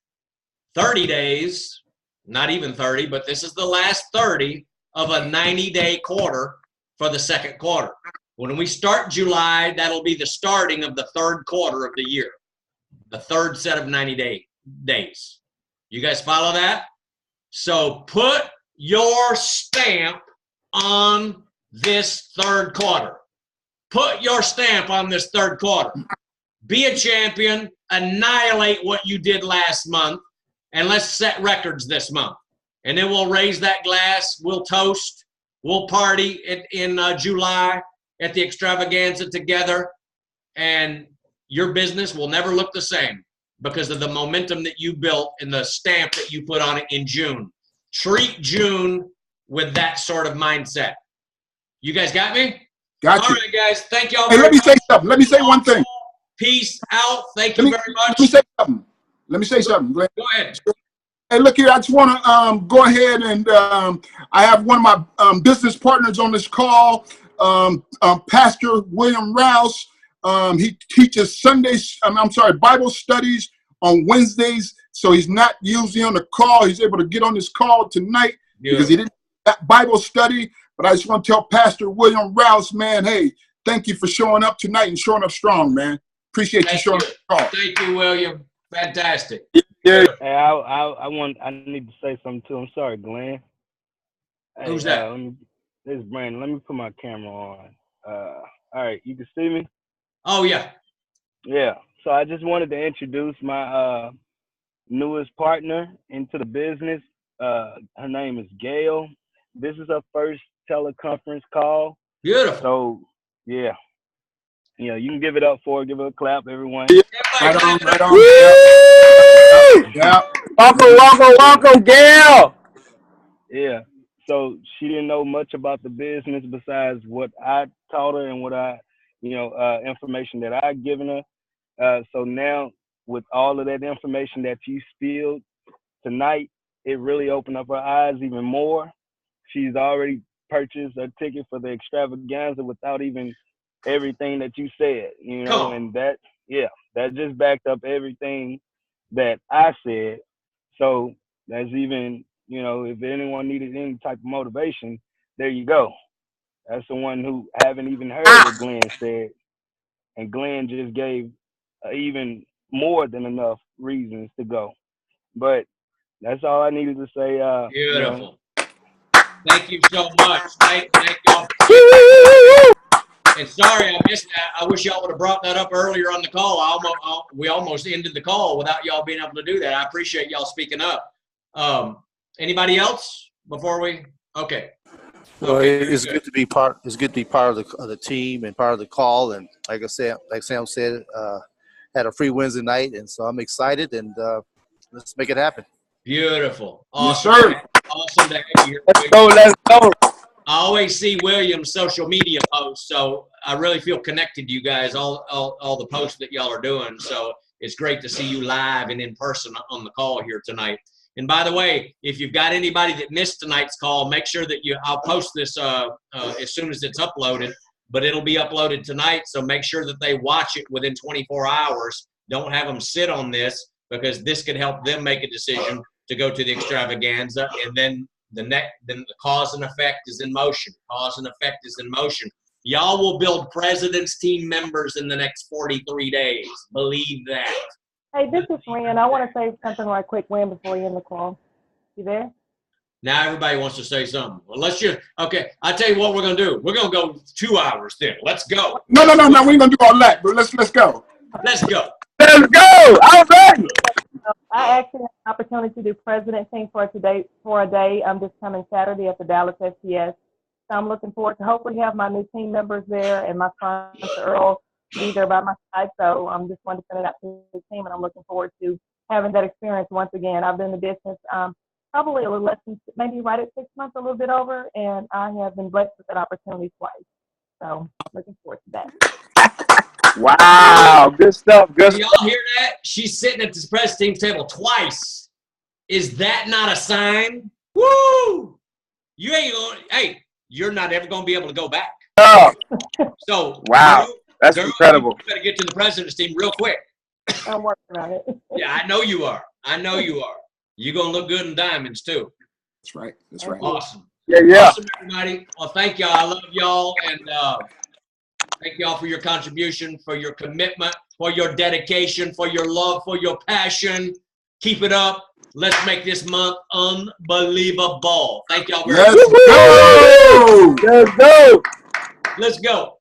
30 days, not even 30, but this is the last 30 of a 90-day quarter for the second quarter. When we start July, that'll be the starting of the third quarter of the year, the third set of 90 days. You guys follow that? So put your stamp on this third quarter. Put your stamp on this third quarter. Be a champion, annihilate what you did last month, and let's set records this month. And then we'll raise that glass, we'll toast, we'll party in July at the extravaganza together, and your business will never look the same because of the momentum that you built and the stamp that you put on it in June. Treat June with that sort of mindset. You guys got me? Got you. All right, guys. Thank y'all Hey, very let me much. say something. Let me say one thing. Peace out. Thank you very much. Let me say something. Let me say something, Glenn. Go ahead. Hey, look here. I just want to go ahead and I have one of my business partners on this call, Pastor William Rouse. He teaches Bible studies on Wednesdays. So he's not usually on the call. He's able to get on this call tonight because he didn't have Bible study. But I just want to tell Pastor William Rouse, man, hey, thank you for showing up tonight and showing up strong, man. Appreciate you Thank showing you. the call. Thank you, William. Fantastic. Yeah. Hey, I need to say something too. I'm sorry, Glenn. Hey, Who's that? This is Brandon. Let me put my camera on. All right, you can see me? Oh, yeah. Yeah. So I just wanted to introduce my newest partner into the business. Her name is Gail. This is her first teleconference call. Beautiful. So, yeah. Yeah, you can give it up for her. Give her a clap, everyone. Right on, right on. Woo! Yeah. Welcome, Gail. Yeah. So she didn't know much about the business besides what I taught her and what I, information that I given her. So now with all of that information that you spilled tonight, it really opened up her eyes even more. She's already purchased a ticket for the extravaganza without even everything that you said, and that just backed up everything that I said. So that's even, if anyone needed any type of motivation, there you go. That's the one who haven't even heard what Glenn said. And Glenn just gave even more than enough reasons to go. But that's all I needed to say. Beautiful. Thank you so much. Thank y'all. And sorry I missed that. I wish y'all would have brought that up earlier on the call. We almost ended the call without y'all being able to do that. I appreciate y'all speaking up. Anybody else before we? Okay. Well, Okay, it's good to be part. It's good to be part of the team and part of the call. And like I said, like Sam said, had a free Wednesday night, and so I'm excited. And let's make it happen. Beautiful. Awesome. Yes, sir. Awesome to have you here. Let's go. I always see William's social media posts, so I really feel connected to you guys, all the posts that y'all are doing. So it's great to see you live and in person on the call here tonight. And by the way, if you've got anybody that missed tonight's call, make sure that I'll post this as soon as it's uploaded, but it'll be uploaded tonight. So make sure that they watch it within 24 hours. Don't have them sit on this, because this could help them make a decision to go to the extravaganza. And then the cause and effect is in motion. Cause and effect is in motion. Y'all will build President's team members in the next 43 days. Believe that. Hey, this is Ryan. I want to say something right quick, Wayne, before you end the call. You there? Now everybody wants to say something. Well, okay, I'll tell you what we're going to do. We're going to go 2 hours then. Let's go. No. We ain't gonna do all that, but let's go. Let's go. Let's go. I'm ready. I actually have an opportunity to do President Thing for a day this coming Saturday at the Dallas STS. So I'm looking forward to hopefully have my new team members there and my son, Earl, be there by my side. So I'm just wanting to send it out to the team, and I'm looking forward to having that experience once again. I've been in the business probably a little less than, maybe right at 6 months, a little bit over, and I have been blessed with that opportunity twice. So looking forward to that. Wow, good stuff. Good Do stuff. y'all hear that? She's sitting at this press team table twice. Is that not a sign? Woo! You ain't going. Hey, you're not ever going to be able to go back. So Wow, that's girl, incredible. You better get to the president's team real quick. I'm working on it. Yeah, I know you are. You're going to look good in diamonds too. That's right. That's right. Awesome. Yeah. Awesome, everybody. Well, thank y'all. I love y'all, and thank y'all for your contribution, for your commitment, for your dedication, for your love, for your passion. Keep it up. Let's make this month unbelievable. Thank y'all very much. Let's go. Let's go. Let's go.